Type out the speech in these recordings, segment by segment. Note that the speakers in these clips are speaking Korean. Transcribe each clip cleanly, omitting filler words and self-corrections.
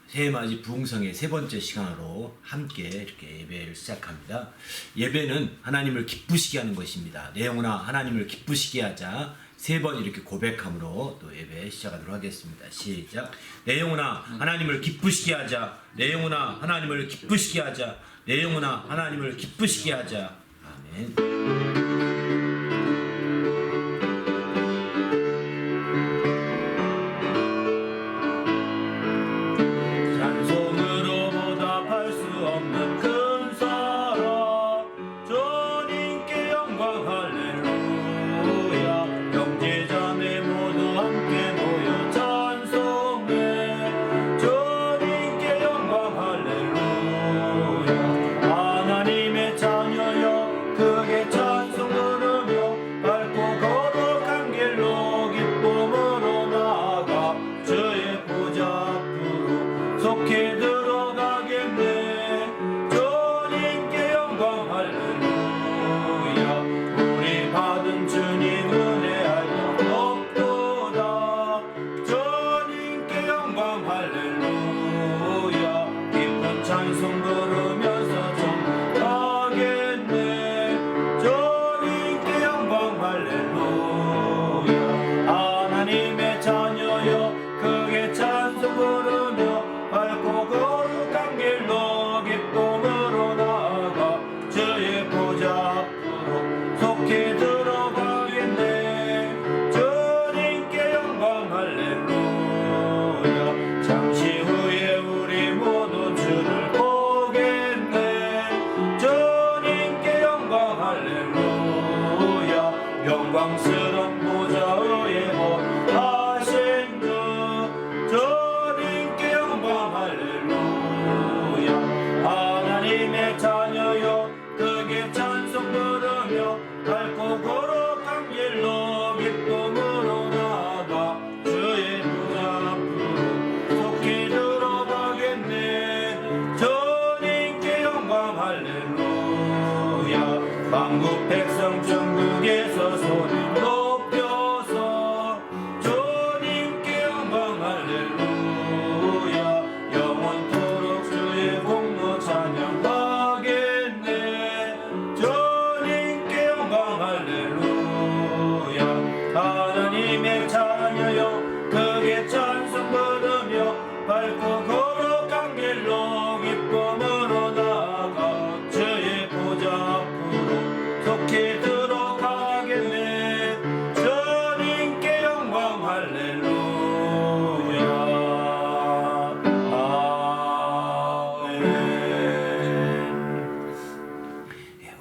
새해맞이 부흥성의 세 번째 시간으로 함께 이렇게 예배를 시작합니다. 예배는 하나님을 기쁘시게 하는 것입니다. 내 영혼아 하나님을 기쁘시게 하자. 세 번 이렇게 고백함으로 또 예배 시작하도록 하겠습니다. 시작. 내 영혼아 하나님을 기쁘시게 하자. 내 영혼아 하나님을 기쁘시게 하자. 내 영혼아 하나님을 기쁘시게 하자. 아멘. 영광스러운 보좌 위에 거하신 주 주님께 영광 할렐루야. 하나님의 자녀여 크게 찬송 부르며 밝고 거룩한 길로 기쁨으로 나아가 주의 보좌 앞으로 속히 들어가겠네. 주님께 영광 할렐루야. 만국 백성 천국에서 소리 높여서 주님께 영광 할렐루야. 영원토록 주의 공로 찬양하겠네. 주님께 영광 할렐루야. 하나님의 자녀여 크게 찬송 부르며 밝고 거룩한 길로 기쁨으로 나아가 주의 보좌 앞으로 속히 들어가겠네. 주님께 영광 할렐루야. 아멘.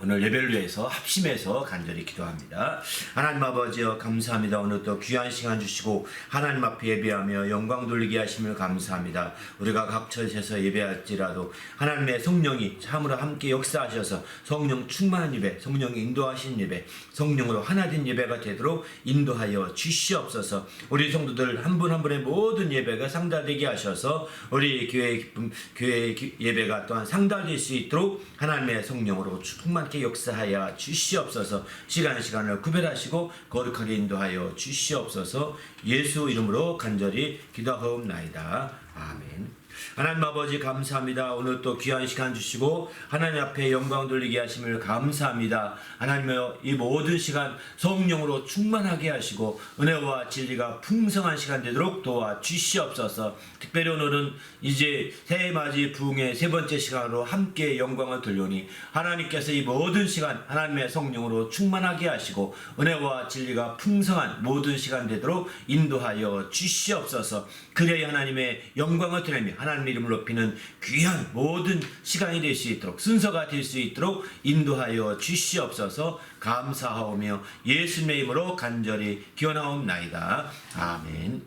오늘 예배를 위해서 합심해서 간절히 기도합니다. 하나님 아버지여 감사합니다. 오늘 또 귀한 시간 주시고 하나님 앞에 예배하며 영광 돌리게 하심을 감사합니다. 우리가 각 처에서 예배할지라도 하나님의 성령이 참으로 함께 역사하셔서 성령 충만한 예배, 성령이 인도하신 예배, 성령으로 하나된 예배가 되도록 인도하여 주시옵소서. 우리 성도들 한 분 한 분의 모든 예배가 상달되게 하셔서 우리 교회의 기쁨, 교회의 예배가 또한 상달될 수 있도록 하나님의 성령으로 충만하게 역사하여 주시옵소서. 시간을 구별하시고 거룩하게 인도하여 주시옵소서. 예수 이름으로 간절히 기도하옵나이다. 아멘. 하나님 아버지 감사합니다. 오늘 또 귀한 시간 주시고 하나님 앞에 영광 돌리게 하심을 감사합니다. 하나님여 이 모든 시간 성령으로 충만하게 하시고 은혜와 진리가 풍성한 시간 되도록 도와 주시옵소서. 특별히 오늘은 이제 새해맞이 부흥의 세 번째 시간으로 함께 영광을 돌려니 하나님께서 이 모든 시간 하나님의 성령으로 충만하게 하시고 은혜와 진리가 풍성한 모든 시간 되도록 인도하여 주시옵소서. 그래야 하나님의 영광을 드리며 하나님 이름을 높이는 귀한 모든 시간이 될 수 있도록 순서가 될 수 있도록 인도하여 주시옵소서. 감사하오며 예수님의 이름으로 간절히 기원하옵나이다. 아멘.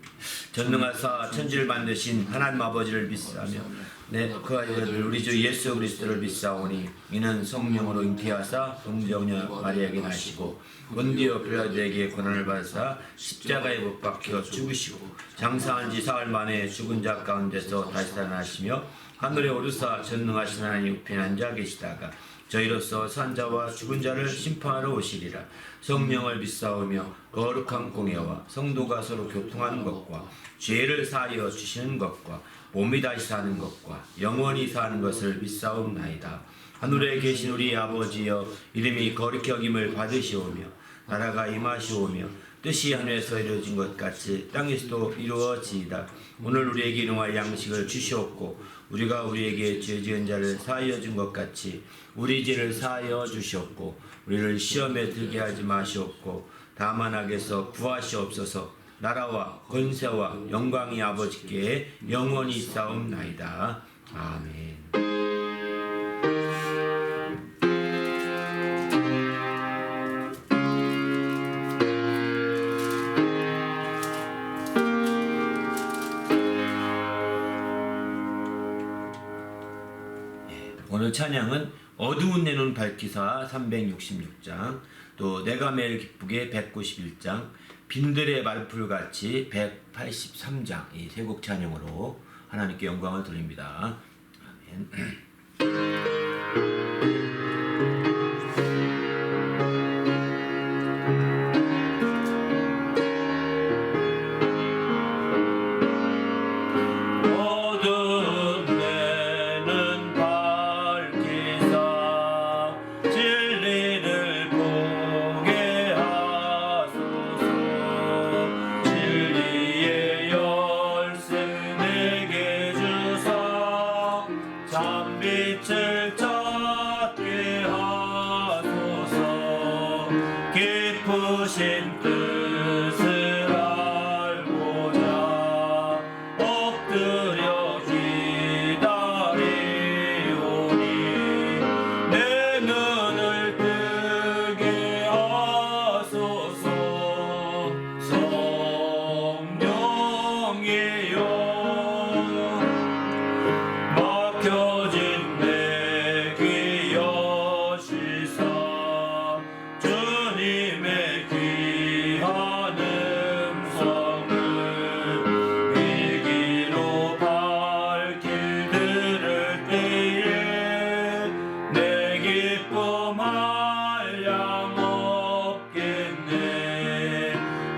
전능하사 천지를 만드신 하나님 아버지를 믿사오며 그 아들 우리 주 예수 그리스도를 믿사오니 이는 성령으로 잉태하사 동정녀 마리아에게 나시고 본디오 빌라도에게 고난을 받으사 십자가에 못 박혀 죽으시고 장사한 지 사흘 만에 죽은 자 가운데서 다시 살아나시며 하늘에 오르사 전능하신 하나님 우편에 앉아 계시다가 저희로서 산자와 죽은 자를 심판하러 오시리라. 성령을 믿사오며 거룩한 공예와 성도가 서로 교통하는 것과 죄를 사하여 주시는 것과 몸이 다시 사는 것과 영원히 사는 것을 믿사옵나이다. 하늘에 계신 우리 아버지여, 이름이 거룩히 여김을 받으시오며 나라가 임하시오며 뜻이 하늘에서 이루어진 것 같이 땅에서도 이루어지이다. 오늘 우리에게 일용할 양식을 주시옵고 우리가 우리에게 죄 지은 자를 사하여 준 것 같이 우리 죄를 사하여 주시옵고 우리를 시험에 들게 하지 마시옵고 다만 악에서 구하시옵소서. 나라와 권세와 영광이 아버지께 영원히 있사옵나이다. 아멘. 오늘 찬양은 어두운 내 눈 밝히사 366장, 또 내가 매일 기쁘게 191장, 빈들의 말풀같이 183장, 이 세 곡 찬양으로 하나님께 영광을 돌립니다. 아멘. 빛을 찾게 하소서. 깊으신 뜻을 알고자 엎드려 기다리오니 내 눈을 뜨게 하소서. 성령이여 막혀진 내 귀 여시사 주님의 귀한 음성을 위기로 발길 들을 때에 내 기쁨 한량 없겠네.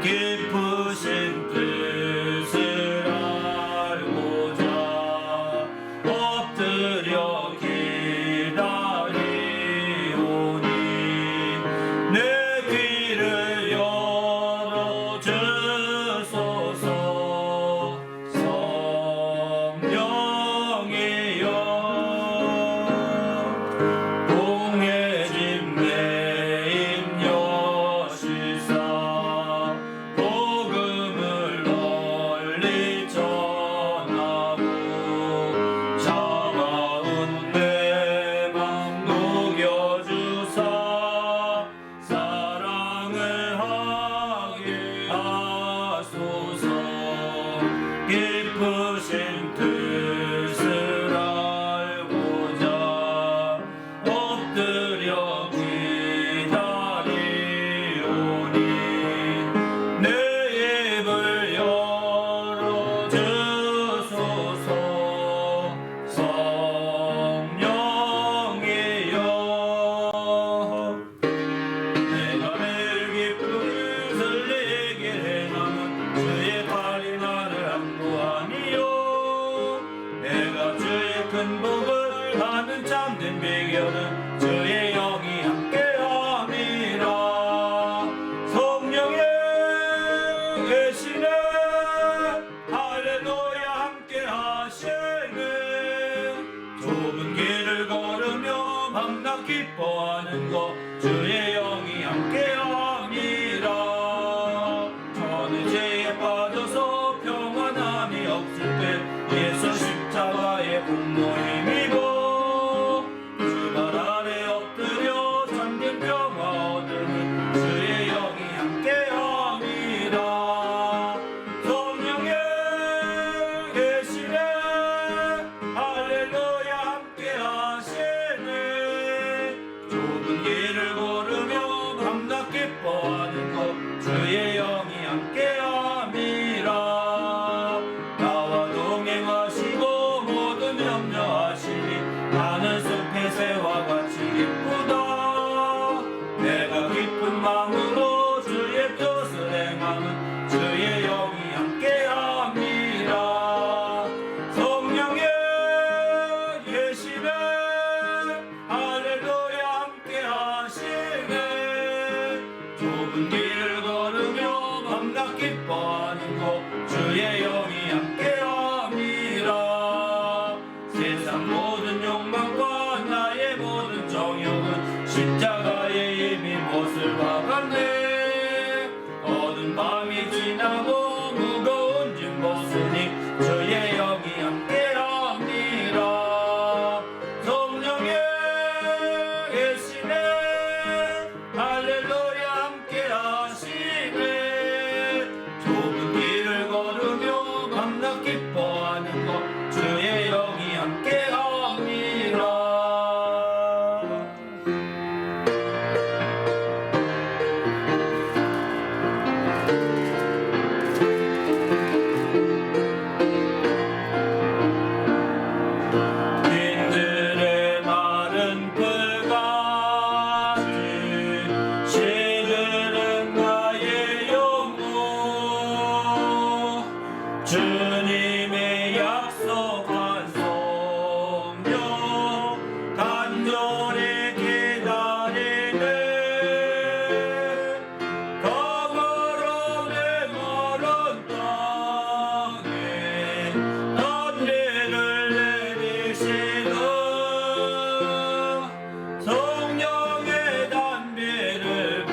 깊으신 뜻을 알고자 엎드려 기다리오니 내 귀를 열어주소서. 성령이여 공해진 내 입 여시사 복음을 널리 전하고 차가운 내 맘 녹여주사 사랑을 하게 하소서. 깊으신 뜻을 알고자 엎드려 기다리오니 내 입을 열어주소서. 성령이여 내가 매일 기쁘게 설레게 해나는 주의 발이 나를 안보하니요. 내가 주의 큰 복을 하는 참된 비결은 주의 영이 함께함이라. 성령의 계시네 할렐루야 함께하시네. 좁은 길을 걸으며 밤낮 기뻐하는 것 주의 영이 함께함이라. 저는 죄에 빠져서 평안함이 없을 때 예수 십자가의 공로 힘입어 주 발 아래 엎드려 참된 평화 얻으는 주의 영이 함께함이라. 좁은 길을 걸으며 밤낮 기뻐하는 곳 주의 영이 함께함이라. 세상 모든 욕망과 나의 모든 정욕은 십자가에 이미 못을 박았네. 어두운 밤이 지나고 무거운 짐 벗으니 주의 영이 함께합니다. 성령의 계시네 할렐루야 함께하시네. 좁은 길을 걸으며 밤낮 기뻐하는 것 주의 영이 함께합니다. 빈들의 마른 풀같이 시들은 나의 영혼 주님의 약속한 성령 간절히 기다리네. 가물음의 마른 땅에 단비를 내리시는 성령의 단비를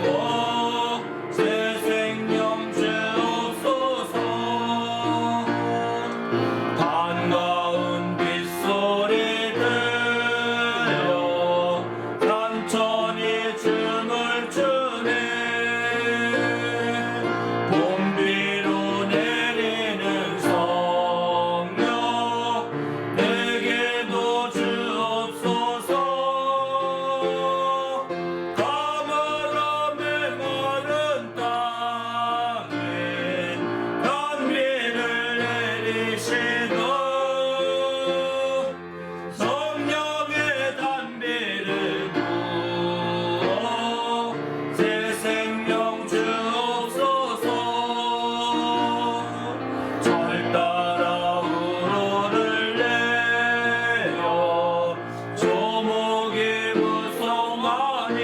부어 새 생명 주옵소서. 반가운 빗소리 들려 산천이 춤을 추네. 봄비로 내리는 성령 내게도 주옵소서. 가물음의 마른 땅에 단비를 내리시는 성령의 단비를 부어 새 생명 주옵소서. 절 따라 우로를 내어 조목이 무성하니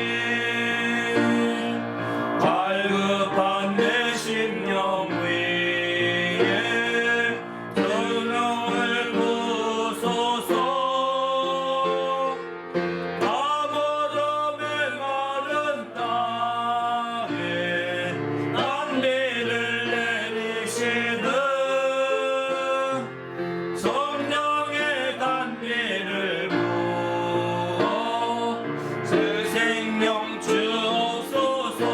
갈급한 내 심령 위에 성령을 부소서. 가물음의 마른 땅에 단비를 내리시는 성령의 단비를 부어 새 생명 주옵소서.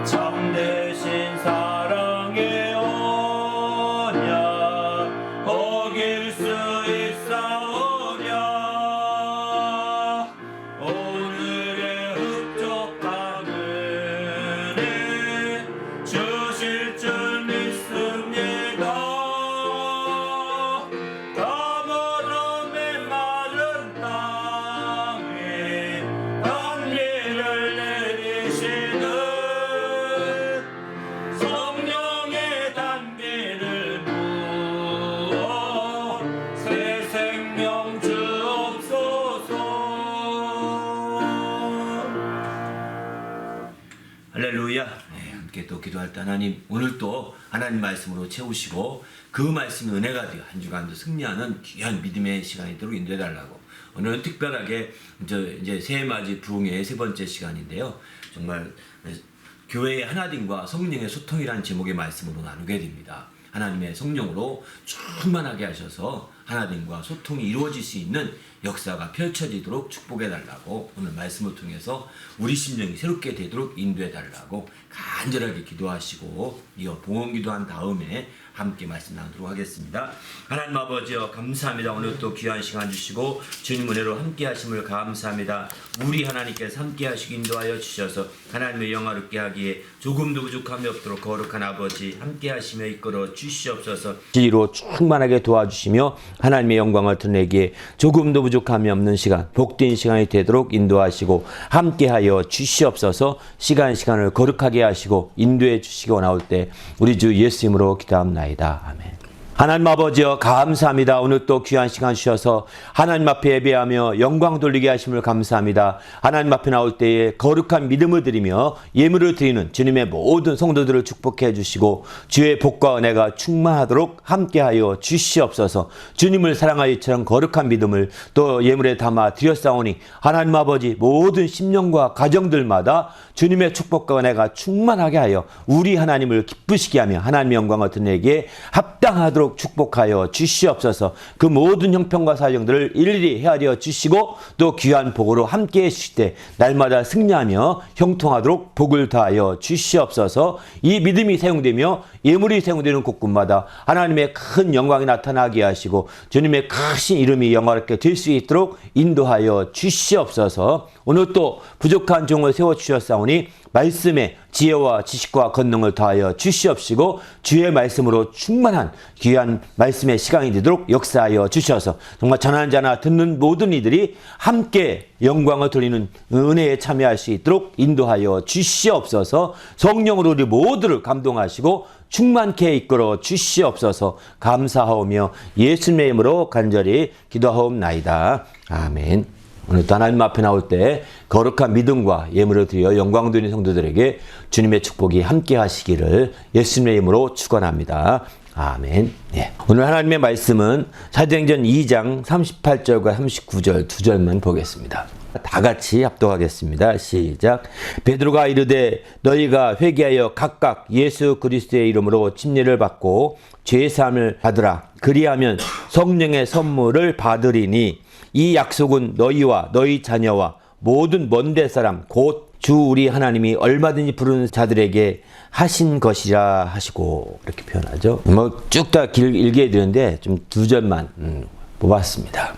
참되신 사랑의 언약 어길 수 있사오랴. 오늘의 흡족한 은혜 주실 줄 믿습니다. 가물음의 마른 땅에 단비를 내리시는 성령의 단비를 부어 새 생명 주옵소서. 할렐루야. 네, 함께 또 기도할 때 하나님 오늘 또 하나님 말씀으로 채우시고 그 말씀이 은혜가 되어 한 주간도 승리하는 귀한 믿음의 시간이 되도록 인도해달라고. 오늘은 특별하게 이제 새해맞이 부흥의 세 번째 시간인데요. 정말 교회의 하나님과 성령의 소통이라는 제목의 말씀으로 나누게 됩니다. 하나님의 성령으로 충만하게 하셔서 하나님과 소통이 이루어질 수 있는 역사가 펼쳐지도록 축복해달라고 오늘 말씀을 통해서 우리 심령이 새롭게 되도록 인도해달라고 간절하게 기도하시고 이어 봉헌 기도한 다음에 함께 말씀 나누도록 하겠습니다. 하나님 아버지여 감사합니다. 오늘 또 귀한 시간 주시고 주님 은혜로 함께 하심을 감사합니다. 우리 하나님께서 함께 하시고 인도하여 주셔서 하나님의 영화롭게 하기에 조금도 부족함이 없도록 거룩한 아버지 함께 하시며 이끌어 주시옵소서. 진리로 충만하게 도와주시며 하나님의 영광을 드러내기에 조금도 부족함이 없는 시간, 복된 시간이 되도록 인도하시고 함께하여 주시옵소서. 시간을 거룩하게 하시고 인도해 주시기 원하올 때 우리 주 예수 이름으로 기도합나이다. 아멘. 하나님 아버지여 감사합니다. 오늘 또 귀한 시간 주셔서 하나님 앞에 예배하며 영광 돌리게 하심을 감사합니다. 하나님 앞에 나올 때에 거룩한 믿음을 드리며 예물을 드리는 주님의 모든 성도들을 축복해 주시고 주의 복과 은혜가 충만하도록 함께하여 주시옵소서. 주님을 사랑하여 이처럼 거룩한 믿음을 또 예물에 담아 드렸사오니 하나님 아버지 모든 심령과 가정들마다 주님의 축복과 은혜가 충만하게 하여 우리 하나님을 기쁘시게 하며 하나님의 영광을 드리기에 합당하도록 축복하여 주시옵소서. 그 모든 형편과 사정들을 일일이 헤아려 주시고 또 귀한 복으로 함께해 주실 때 날마다 승리하며 형통하도록 복을 다하여 주시옵소서. 이 믿음이 사용되며 예물이 사용되는 곳곳마다 하나님의 큰 영광이 나타나게 하시고 주님의 크신 이름이 영광롭게 될 수 있도록 인도하여 주시옵소서. 오늘 또 부족한 종을 세워주셨사오니 말씀에 지혜와 지식과 권능을 더하여 주시옵시고 주의 말씀으로 충만한 귀한 말씀의 시간이 되도록 역사하여 주셔서 정말 전하는 자나 듣는 모든 이들이 함께 영광을 돌리는 은혜에 참여할 수 있도록 인도하여 주시옵소서. 성령으로 우리 모두를 감동하시고 충만케 이끌어 주시옵소서. 감사하오며 예수님의 이름으로 간절히 기도하옵나이다. 아멘. 오늘도 하나님 앞에 나올 때 거룩한 믿음과 예물을 드려 영광 드리는 성도들에게 주님의 축복이 함께 하시기를 예수님의 이름으로 축원합니다. 아멘. 예. 오늘 하나님의 말씀은 사도행전 2장 38절과 39절 두 절만 보겠습니다. 다 같이 합독하겠습니다. 시작. 베드로가 이르되 너희가 회개하여 각각 예수 그리스도의 이름으로 침례를 받고 죄사함을 받으라. 그리하면 성령의 선물을 받으리니 이 약속은 너희와 너희 자녀와 모든 먼데 사람 곧 주 우리 하나님이 얼마든지 부르는 자들에게 하신 것이라 하시고 이렇게 표현하죠. 뭐 쭉 다 읽게 되는데 좀 두 절만 뽑았습니다.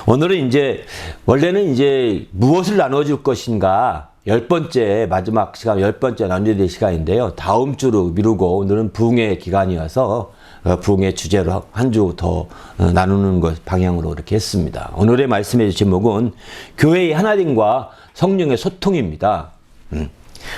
오늘은 이제 원래는 이제 무엇을 나눠줄 것인가 10번째 마지막 시간 10번째 나눠줄 시간인데요. 다음 주로 미루고 오늘은 부흥의 기간이어서 부흥의 주제로 한 주 더 나누는 것 방향으로 이렇게 했습니다. 오늘의 말씀의 제목은 교회의 하나님과 성령의 소통입니다.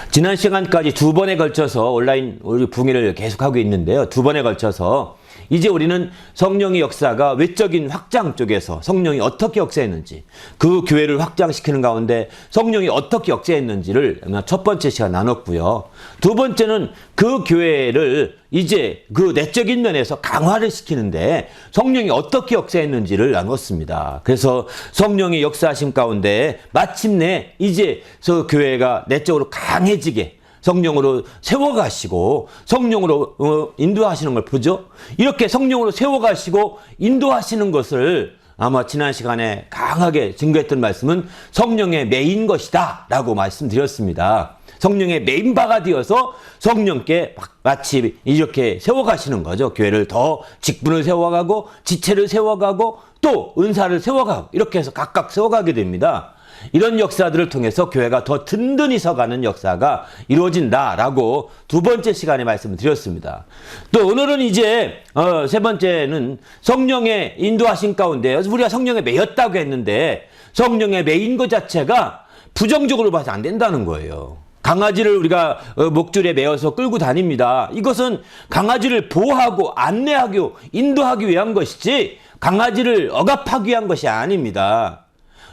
지난 시간까지 두 번에 걸쳐서 온라인 우리 부흥회를 계속하고 있는데요. 두 번에 걸쳐서 이제 우리는 성령의 역사가 외적인 확장 쪽에서 성령이 어떻게 역사했는지 그 교회를 확장시키는 가운데 성령이 어떻게 역사했는지를 첫 번째 시간 나눴고요. 두 번째는 그 교회를 이제 그 내적인 면에서 강화를 시키는데 성령이 어떻게 역사했는지를 나눴습니다. 그래서 성령의 역사하심 가운데 마침내 이제 그 교회가 내적으로 강해지게 성령으로 세워가시고 성령으로 인도하시는 걸 보죠. 이렇게 성령으로 세워가시고 인도하시는 것을 아마 지난 시간에 강하게 증거했던 말씀은 성령의 매인 것이다 라고 말씀드렸습니다. 성령의 메인바가 되어서 성령께 마치 이렇게 세워가시는 거죠. 교회를 더 직분을 세워가고 지체를 세워가고 또 은사를 세워가고 이렇게 해서 각각 세워가게 됩니다. 이런 역사들을 통해서 교회가 더 든든히 서가는 역사가 이루어진다라고 두 번째 시간에 말씀을 드렸습니다. 또 오늘은 이제 세 번째는 성령의 인도하신 가운데 우리가 성령에 매였다고 했는데 성령에 매인 것 자체가 부정적으로 봐서 안 된다는 거예요. 강아지를 우리가 목줄에 매어서 끌고 다닙니다. 이것은 강아지를 보호하고 안내하기, 인도하기 위한 것이지 강아지를 억압하기 위한 것이 아닙니다.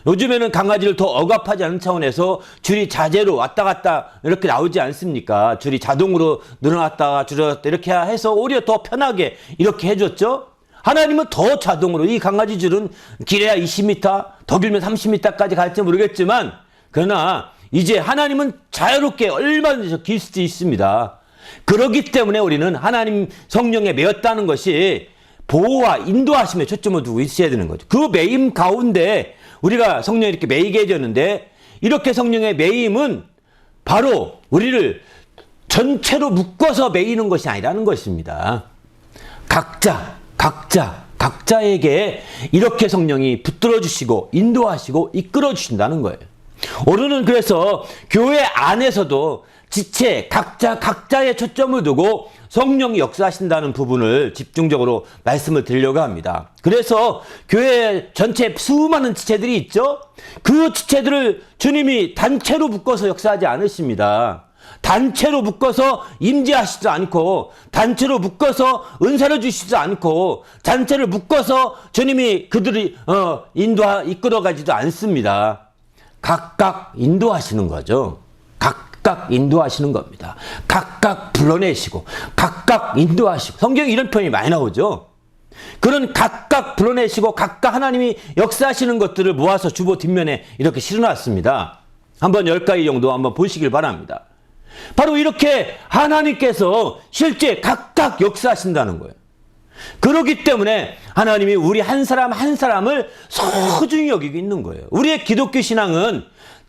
요즘에는 강아지를 더 억압하지 않은 차원에서 줄이 자재로 왔다 갔다 이렇게 나오지 않습니까? 줄이 자동으로 늘어났다가 줄였다 이렇게 해서 오히려 더 편하게 이렇게 해줬죠? 하나님은 더 자동으로 이 강아지 줄은 길어야 20m, 더 길면 30m까지 갈지 모르겠지만 그러나 이제 하나님은 자유롭게 얼마든지 길 수도 있습니다. 그렇기 때문에 우리는 하나님 성령에 매였다는 것이 보호와 인도하심에 초점을 두고 있어야 되는 거죠. 그 매임 가운데 우리가 성령에 이렇게 매이게 해줬는데 이렇게 성령의 매임은 바로 우리를 전체로 묶어서 매이는 것이 아니라는 것입니다. 각자에게 이렇게 성령이 붙들어 주시고 인도하시고 이끌어 주신다는 거예요. 오늘은 그래서 교회 안에서도 지체 각자의 초점을 두고 성령이 역사하신다는 부분을 집중적으로 말씀을 드리려고 합니다. 그래서 교회 전체에 수많은 지체들이 있죠. 그 지체들을 주님이 단체로 묶어서 역사하지 않으십니다. 단체로 묶어서 임재하시지도 않고, 단체로 묶어서 은사를 주시지도 않고, 단체를 묶어서 주님이 그들이 이끌어가지도 않습니다. 각각 인도하시는 거죠. 각각 인도하시는 겁니다. 각각 불러내시고 각각 인도하시고, 성경에 이런 표현이 많이 나오죠. 그런 각각 불러내시고 각각 하나님이 역사하시는 것들을 모아서 주보 뒷면에 이렇게 실어놨습니다. 한번 10가지 정도 한번 보시길 바랍니다. 바로 이렇게 하나님께서 실제 각각 역사하신다는 거예요. 그렇기 때문에 하나님이 우리 한 사람 한 사람을 소중히 여기고 있는 거예요. 우리의 기독교 신앙은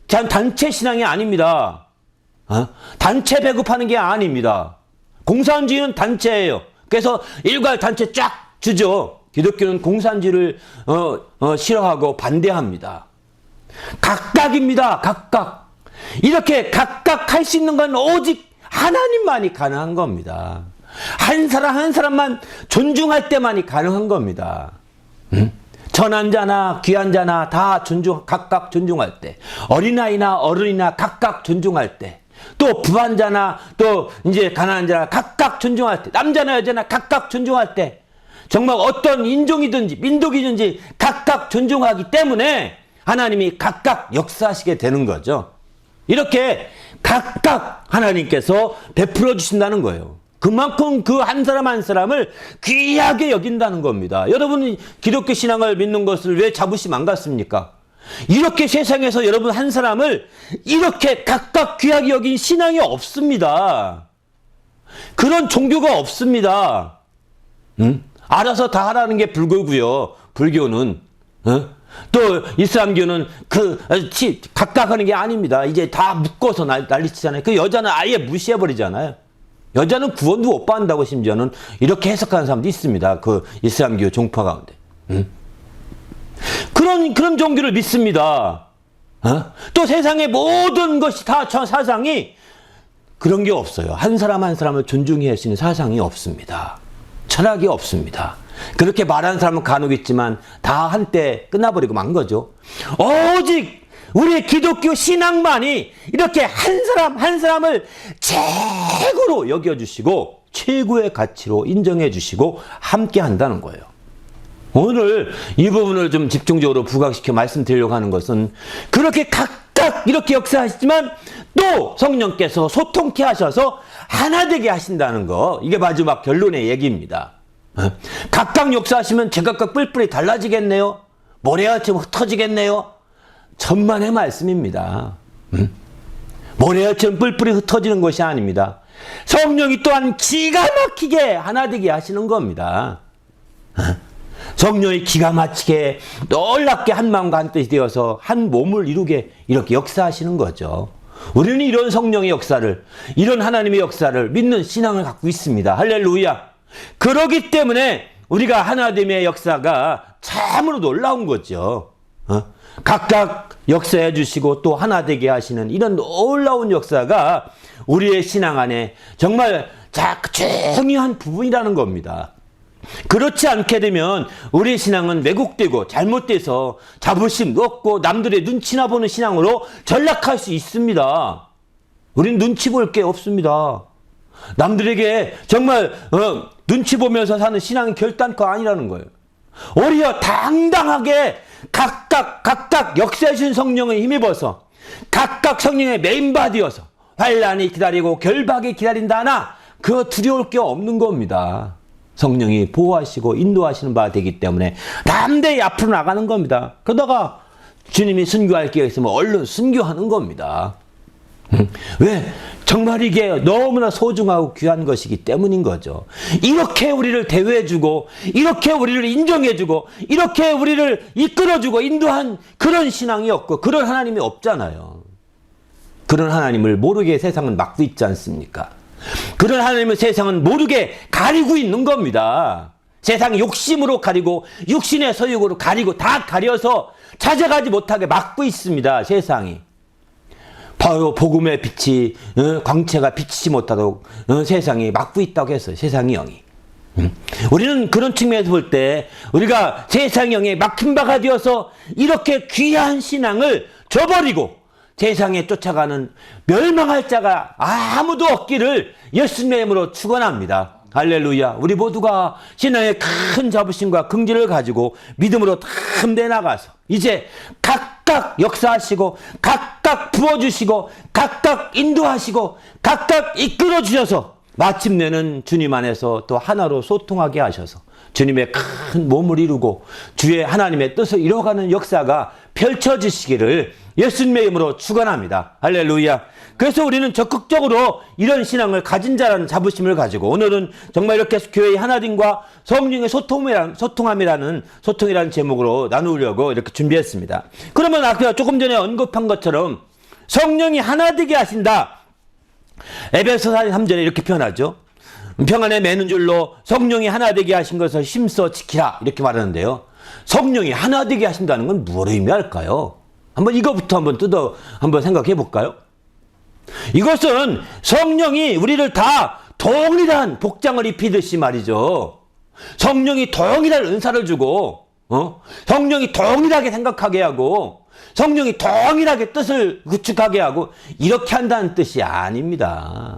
단체 신앙이 아닙니다. 단체 배급하는 게 아닙니다. 공산주의는 단체예요. 그래서 일괄 단체 쫙 주죠. 기독교는 공산주의를 싫어하고 반대합니다. 각각입니다. 각각. 이렇게 각각 할 수 있는 건 오직 하나님만이 가능한 겁니다. 한 사람 한 사람만 존중할 때만이 가능한 겁니다. 천한 자나 귀한 자나 다 각각 존중할 때, 어린아이나 어른이나 각각 존중할 때, 또 부한 자나 또 이제 가난한 자나 각각 존중할 때, 남자나 여자나 각각 존중할 때, 정말 어떤 인종이든지 민족이든지 각각 존중하기 때문에 하나님이 각각 역사하시게 되는 거죠. 이렇게 각각 하나님께서 베풀어 주신다는 거예요. 그만큼 그 한 사람 한 사람을 귀하게 여긴다는 겁니다. 여러분이 기독교 신앙을 믿는 것을 왜 자부심 안 갖습니까? 이렇게 세상에서 여러분 한 사람을 이렇게 각각 귀하게 여긴 신앙이 없습니다. 그런 종교가 없습니다. 알아서 다 하라는 게 불교고요. 불교는. 또 이슬람교는 각각 하는 게 아닙니다. 이제 다 묶어서 난리치잖아요. 그 여자는 아예 무시해버리잖아요. 여자는 구원도 못 받는다고 심지어는 이렇게 해석하는 사람도 있습니다. 그 이슬람교 종파 가운데. 그런 종교를 믿습니다. 또 세상의 모든 것이 다 사상이 그런 게 없어요. 한 사람 한 사람을 존중해야 할 수 있는 사상이 없습니다. 철학이 없습니다. 그렇게 말하는 사람은 간혹 있지만 다 한때 끝나버리고 만 거죠. 오직 우리의 기독교 신앙만이 이렇게 한 사람 한 사람을 최고로 여겨주시고 최고의 가치로 인정해 주시고 함께 한다는 거예요. 오늘 이 부분을 좀 집중적으로 부각시켜 말씀드리려고 하는 것은, 그렇게 각각 이렇게 역사하시지만 또 성령께서 소통케 하셔서 하나 되게 하신다는 거, 이게 마지막 결론의 얘기입니다. 각각 역사하시면 제각각 뿔뿔이 달라지겠네요. 모래알처럼 흩어지겠네요. 천만의 말씀입니다. 모래알처럼 뿔뿔이 흩어지는 것이 아닙니다. 성령이 또한 기가 막히게 하나 되게 하시는 겁니다. 성령이 기가 막히게 놀랍게 한 마음과 한 뜻이 되어서 한 몸을 이루게 이렇게 역사하시는 거죠. 우리는 이런 성령의 역사를, 이런 하나님의 역사를 믿는 신앙을 갖고 있습니다. 할렐루야. 그러기 때문에 우리가 하나됨의 역사가 참으로 놀라운 거죠. 각각 역사해 주시고 또 하나 되게 하시는 이런 놀라운 역사가 우리의 신앙 안에 정말 중요한 부분이라는 겁니다. 그렇지 않게 되면 우리의 신앙은 왜곡되고 잘못돼서 자부심도 없고 남들의 눈치나 보는 신앙으로 전락할 수 있습니다. 우리는 눈치 볼 게 없습니다. 남들에게 정말 눈치 보면서 사는 신앙이 결단코 아니라는 거예요. 오히려 당당하게 각각 역사해 주신 성령에 힘입어서 각각 성령의 메인바디여서 환난이 기다리고 결박이 기다린다 하나 그거 두려울 게 없는 겁니다. 성령이 보호하시고 인도하시는 바 되기 때문에 담대히 앞으로 나가는 겁니다. 그러다가 주님이 순교할 기회가 있으면 얼른 순교하는 겁니다. 왜? 정말 이게 너무나 소중하고 귀한 것이기 때문인 거죠. 이렇게 우리를 대우해주고 이렇게 우리를 인정해주고 이렇게 우리를 이끌어주고 인도한 그런 신앙이 없고 그런 하나님이 없잖아요. 그런 하나님을 모르게 세상은 막고 있지 않습니까? 그런 하나님을 세상은 모르게 가리고 있는 겁니다. 세상이 욕심으로 가리고 육신의 소욕으로 가리고 다 가려서 찾아가지 못하게 막고 있습니다. 세상이. 바로 복음의 빛이 광채가 비치지 못하도록 세상이 막고 있다고 했어요. 세상의 영이. 우리는 그런 측면에서 볼 때 우리가 세상의 영에 막힌 바가 되어서 이렇게 귀한 신앙을 저버리고 세상에 쫓아가는 멸망할 자가 아무도 없기를 예수님의 이름으로 축원합니다. 할렐루야. 우리 모두가 신앙의 큰 자부심과 긍지를 가지고 믿음으로 탐내 나가서 이제 각각 역사하시고 각각 부어주시고 각각 인도하시고 각각 이끌어 주셔서 마침내는 주님 안에서 또 하나로 소통하게 하셔서 주님의 큰 몸을 이루고 주의 하나님의 뜻을 이뤄가는 역사가 펼쳐지시기를 예수님의 이름으로 축원합니다. 할렐루야. 그래서 우리는 적극적으로 이런 신앙을 가진 자라는 자부심을 가지고 오늘은 정말 이렇게 교회의 하나님과 성령의 소통이라는 제목으로 나누려고 이렇게 준비했습니다. 그러면 아까 조금 전에 언급한 것처럼 성령이 하나 되게 하신다. 에베소 3절에 이렇게 표현하죠. 평안에 매는 줄로 성령이 하나 되게 하신 것을 힘써 지키라 이렇게 말하는데요. 성령이 하나 되게 하신다는 건 무엇을 의미할까요? 한번 이거부터 한번 생각해 볼까요? 이것은 성령이 우리를 다 동일한 복장을 입히듯이 말이죠. 성령이 동일한 은사를 주고, 성령이 동일하게 생각하게 하고, 성령이 동일하게 뜻을 구축하게 하고, 이렇게 한다는 뜻이 아닙니다.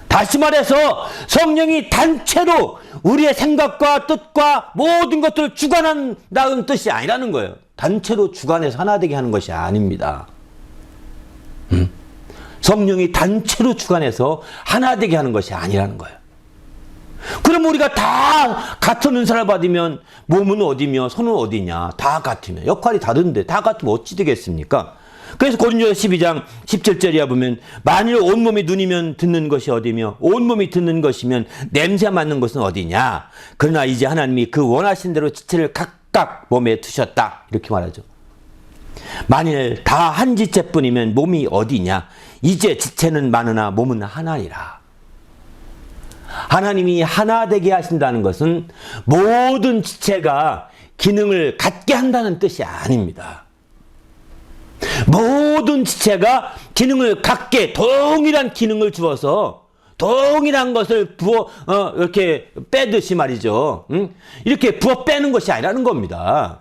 다시 말해서 성령이 단체로 우리의 생각과 뜻과 모든 것들을 주관한다는 뜻이 아니라는 거예요. 단체로 주관해서 하나 되게 하는 것이 아닙니다. 성령이 단체로 주관해서 하나 되게 하는 것이 아니라는 거예요. 그럼 우리가 다 같은 은사를 받으면 몸은 어디며 손은 어디냐? 다 같으면 역할이 다른데 다 같으면 어찌 되겠습니까? 그래서 고린도서 12장 17절이야 보면 만일 온몸이 눈이면 듣는 것이 어디며 온몸이 듣는 것이면 냄새 맡는 것은 어디냐? 그러나 이제 하나님이 그 원하신 대로 지체를 각각 몸에 두셨다. 이렇게 말하죠. 만일 다 한 지체뿐이면 몸이 어디냐? 이제 지체는 많으나 몸은 하나니라. 하나님이 하나 되게 하신다는 것은 모든 지체가 기능을 갖게 한다는 뜻이 아닙니다. 모든 지체가 기능을 갖게 동일한 기능을 주어서 동일한 것을 이렇게 빼듯이 말이죠. 이렇게 부어 빼는 것이 아니라는 겁니다.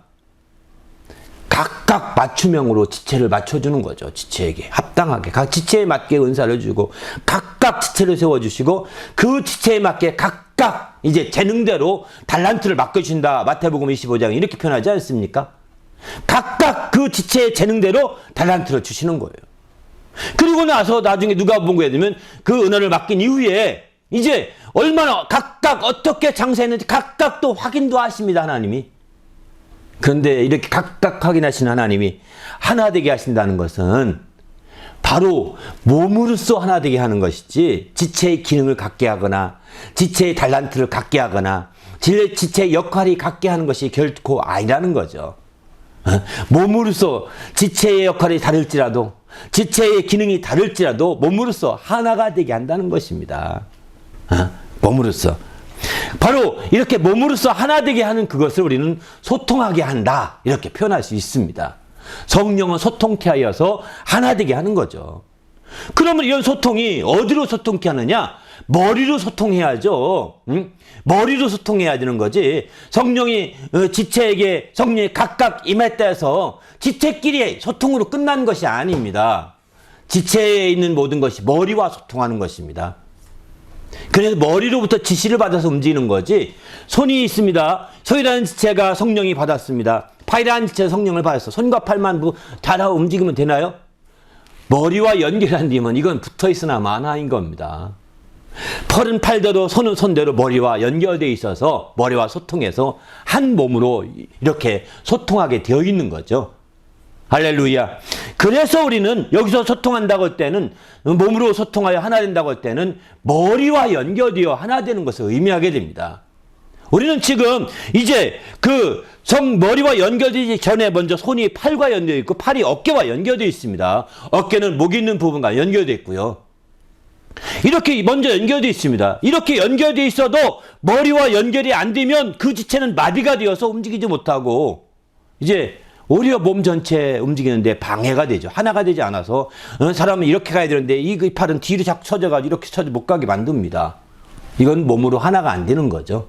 각각 맞춤형으로 지체를 맞춰주는 거죠. 지체에게 합당하게 각 지체에 맞게 은사를 주고 각각 지체를 세워주시고 그 지체에 맞게 각각 이제 재능대로 달란트를 맡겨주신다. 마태복음 25장 이렇게 표현하지 않습니까? 각각 그 지체의 재능대로 달란트를 주시는 거예요. 그리고 나서 나중에 누가복음에 되면 그 은혜를 맡긴 이후에 이제 얼마나 각각 어떻게 장사했는지 각각 또 확인도 하십니다. 하나님이. 그런데 이렇게 각각 확인하신 하나님이 하나 되게 하신다는 것은 바로 몸으로써 하나 되게 하는 것이지 지체의 기능을 갖게 하거나 지체의 달란트를 갖게 하거나 지체의 역할이 갖게 하는 것이 결코 아니라는 거죠. 몸으로써 지체의 역할이 다를지라도 지체의 기능이 다를지라도 몸으로써 하나가 되게 한다는 것입니다. 몸으로써 바로 이렇게 몸으로써 하나 되게 하는 그것을 우리는 소통하게 한다 이렇게 표현할 수 있습니다. 성령은 소통케 하여서 하나 되게 하는 거죠. 그러면 이런 소통이 어디로 소통케 하느냐? 머리로 소통해야죠. 머리로 소통해야 되는 거지. 성령이 지체에게 성령이 각각 임했다 해서 지체끼리의 소통으로 끝난 것이 아닙니다. 지체에 있는 모든 것이 머리와 소통하는 것입니다. 그래서 머리로부터 지시를 받아서 움직이는 거지. 손이 있습니다. 손이라는 지체가 성령이 받았습니다. 팔이라는 지체가 성령을 받았어. 손과 팔만 다 움직이면 되나요? 머리와 연결한 뒤면 이건 붙어있으나 마나인 겁니다. 팔은 팔대로 손은 손대로 머리와 연결되어 있어서 머리와 소통해서 한 몸으로 이렇게 소통하게 되어 있는 거죠. 할렐루야. 그래서 우리는 여기서 소통한다고 할 때는 몸으로 소통하여 하나 된다고 할 때는 머리와 연결되어 하나 되는 것을 의미하게 됩니다. 우리는 지금 이제 그 머리와 연결되기 전에 먼저 손이 팔과 연결되어 있고 팔이 어깨와 연결되어 있습니다. 어깨는 목 있는 부분과 연결되어 있고요. 이렇게 먼저 연결되어 있습니다. 이렇게 연결되어 있어도 머리와 연결이 안 되면 그 지체는 마비가 되어서 움직이지 못하고 이제 오히려 몸 전체 움직이는데 방해가 되죠. 하나가 되지 않아서 사람은 이렇게 가야 되는데 이 팔은 뒤로 자꾸 쳐져가지고 이렇게 쳐져 못 가게 만듭니다. 이건 몸으로 하나가 안 되는 거죠.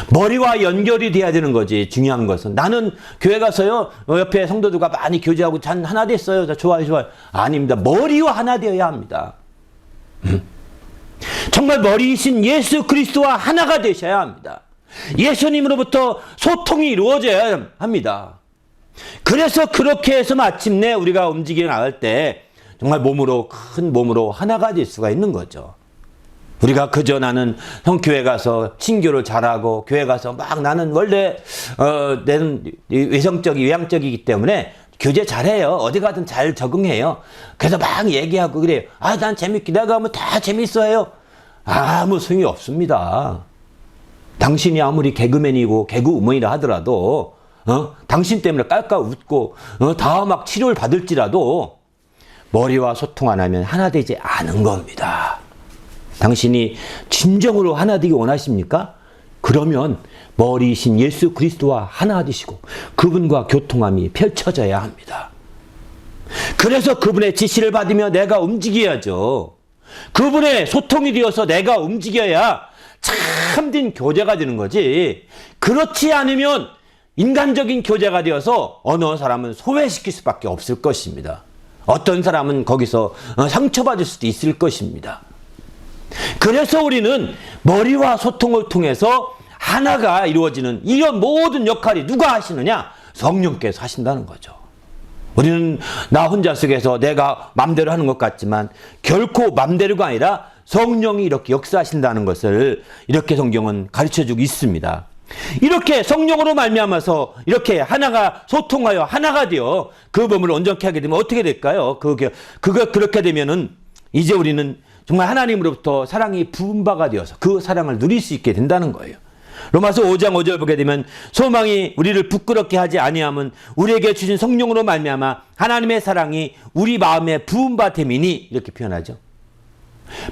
머리와 연결이 돼야 되는 거지. 중요한 것은 나는 교회 가서요 옆에 성도들과 많이 교제하고 하나 됐어요. 좋아요 좋아요. 아닙니다. 머리와 하나 되어야 합니다. 정말 머리이신 예수 그리스도와 하나가 되셔야 합니다. 예수님으로부터 소통이 이루어져야 합니다. 그래서 그렇게 해서 마침내 우리가 움직여 나갈 때 정말 큰 몸으로 하나가 될 수가 있는 거죠. 우리가 그저 나는 교회 가서 친교를 잘하고 교회 가서 막 나는 원래 나는 외향적이기 때문에 교제 잘해요. 어디 가든 잘 적응해요. 그래서 막 얘기하고 그래요. 난 재밌게 내가 하면 다 재밌어해요. 아무 소용이 없습니다. 당신이 아무리 개그맨이고 개그우먼이라 하더라도 당신 때문에 깔깔 웃고 다 막 치료를 받을지라도 머리와 소통 안 하면 하나 되지 않은 겁니다. 당신이 진정으로 하나 되기 원하십니까? 그러면 머리이신 예수 그리스도와 하나 되시고 그분과 교통함이 펼쳐져야 합니다. 그래서 그분의 지시를 받으며 내가 움직여야죠. 그분의 소통이 되어서 내가 움직여야 참된 교제가 되는 거지. 그렇지 않으면 인간적인 교제가 되어서 어느 사람은 소외시킬 수밖에 없을 것입니다. 어떤 사람은 거기서 상처받을 수도 있을 것입니다. 그래서 우리는 머리와 소통을 통해서 하나가 이루어지는 이런 모든 역할이 누가 하시느냐? 성령께서 하신다는 거죠. 우리는 나 혼자 속에서 내가 맘대로 하는 것 같지만 결코 맘대로가 아니라 성령이 이렇게 역사하신다는 것을 이렇게 성경은 가르쳐주고 있습니다. 이렇게 성령으로 말미암아서 이렇게 하나가 소통하여 하나가 되어 그 몸을 온전케 하게 되면 어떻게 될까요? 그렇게 되면은 이제 우리는 정말 하나님으로부터 사랑이 부은 바가 되어서 그 사랑을 누릴 수 있게 된다는 거예요. 로마서 5장 5절 보게 되면 소망이 우리를 부끄럽게 하지 아니함은 우리에게 주신 성령으로 말미암아 하나님의 사랑이 우리 마음에 부은 바 됨이니 이렇게 표현하죠.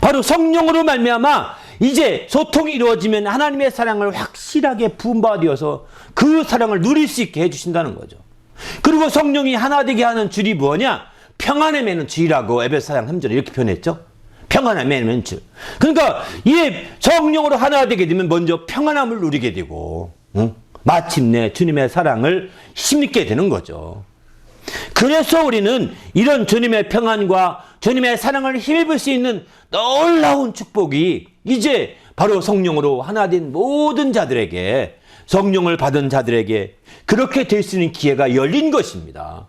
바로 성령으로 말미암아 이제 소통이 이루어지면 하나님의 사랑을 확실하게 부은 바가 되어서 그 사랑을 누릴 수 있게 해주신다는 거죠. 그리고 성령이 하나 되게 하는 줄이 뭐냐? 평안에 매는 줄이라고 에베소 4장 3절에 이렇게 표현했죠. 평안에 매는 줄. 그러니까 이 성령으로 하나 되게 되면 먼저 평안함을 누리게 되고 마침내 주님의 사랑을 힘입게 되는 거죠. 그래서 우리는 이런 주님의 평안과 주님의 사랑을 힘입을 수 있는 놀라운 축복이 이제 바로 성령으로 하나 된 모든 자들에게, 성령을 받은 자들에게 그렇게 될 수 있는 기회가 열린 것입니다.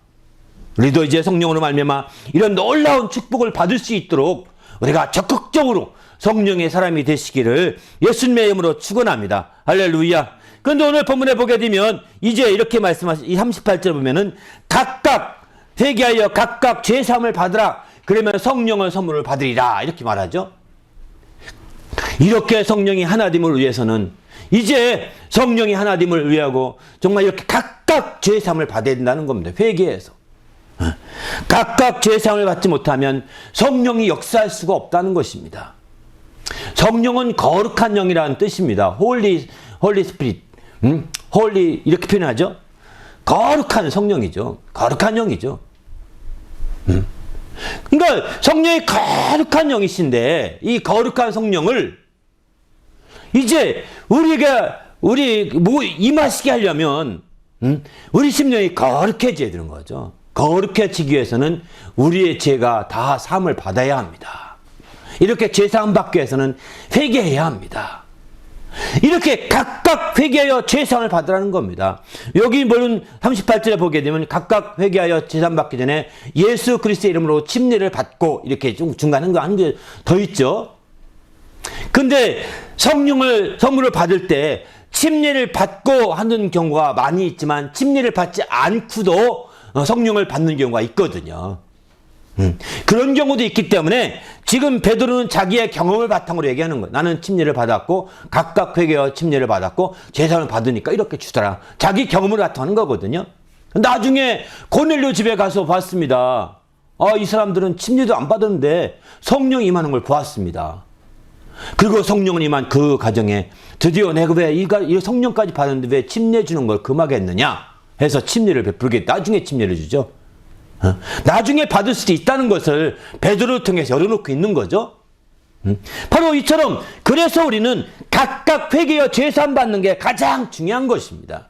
우리도 이제 성령으로 말미암아 이런 놀라운 축복을 받을 수 있도록 우리가 적극적으로 성령의 사람이 되시기를 예수님의 이름으로 축원합니다. 할렐루야. 그런데 오늘 본문에 보게 되면 이제 이렇게 말씀하신 이 38절 보면은 각각 회개하여 각각 죄사함을 받으라. 그러면 성령의 선물을 받으리라. 이렇게 말하죠. 이렇게 성령이 하나됨을 위해서는 이제 성령이 하나됨을 위하고 정말 이렇게 각각 죄사함을 받아야 된다는 겁니다. 회개해서. 각각 죄사함을 받지 못하면 성령이 역사할 수가 없다는 것입니다. 성령은 거룩한 영이라는 뜻입니다. 홀리 스피릿, 홀리 이렇게 표현하죠. 거룩한 성령이죠. 거룩한 영이죠. 그러니까 성령이 거룩한 영이신데 이 거룩한 성령을 이제 우리 임하시게 하려면 우리 심령이 거룩해져야 되는 거죠. 거룩해지기 위해서는 우리의 죄가 다 사함을 받아야 합니다. 이렇게 죄 사함 받기 위해서는 회개해야 합니다. 이렇게 각각 회개하여 죄 사함을 받으라는 겁니다. 여기 물론 38절에 보게 되면 각각 회개하여 죄 사함 받기 전에 예수 그리스도의 이름으로 침례를 받고 이렇게 좀 중간에 한 게 더 있죠. 근데 선물을 받을 때 침례를 받고 하는 경우가 많이 있지만 침례를 받지 않고도 성령을 받는 경우가 있거든요. 그런 경우도 있기 때문에 지금 베드로는 자기의 경험을 바탕으로 얘기하는 거예요. 나는 침례를 받았고 각각 회개하여 침례를 받았고 제사를 받으니까 이렇게 주더라. 자기 경험을 바탕 하는 거거든요. 나중에 고넬료 집에 가서 봤습니다. 이 사람들은 침례도 안 받았는데 성령이 임하는 걸 보았습니다. 그리고 성령은 임한 그 가정에 드디어 내가 왜 이 성령까지 받았는데 왜 침례 주는 걸 금하겠느냐 해서 침례를 베풀게 나중에 침례를 주죠. 나중에 받을 수도 있다는 것을 베드로를 통해서 열어놓고 있는 거죠. 바로 이처럼 그래서 우리는 각각 회개하여 죄사함 받는 게 가장 중요한 것입니다.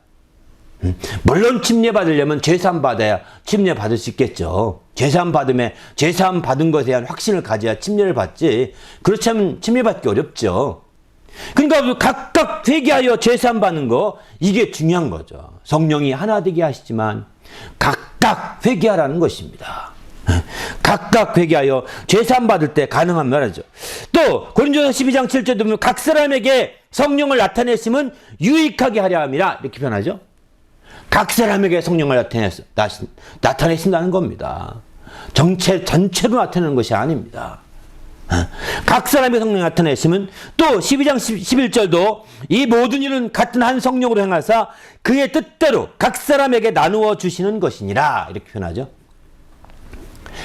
물론 침례받으려면 죄사함 받아야 침례받을 수 있겠죠. 죄사함 받음에 죄사함 받은 것에 대한 확신을 가져야 침례를 받지, 그렇지 않으면 침례받기 어렵죠. 그러니까 각각 회개하여 죄사함 받는 거, 이게 중요한 거죠. 성령이 하나 되게 하시지만 각각 회개하라는 것입니다. 각각 회개하여 죄사함 받을 때 가능한 말이죠. 또 고린도서 12장 7절에 보면 각 사람에게 성령을 나타내심은 유익하게 하려 함이라, 이렇게 표현하죠. 각 사람에게 성령을 나타내신다는 겁니다. 전체로 나타내는 것이 아닙니다. 각 사람의 성령을 나타내시면, 또 12장 11절도 이 모든 일은 같은 한 성령으로 행하사 그의 뜻대로 각 사람에게 나누어 주시는 것이니라, 이렇게 표현하죠.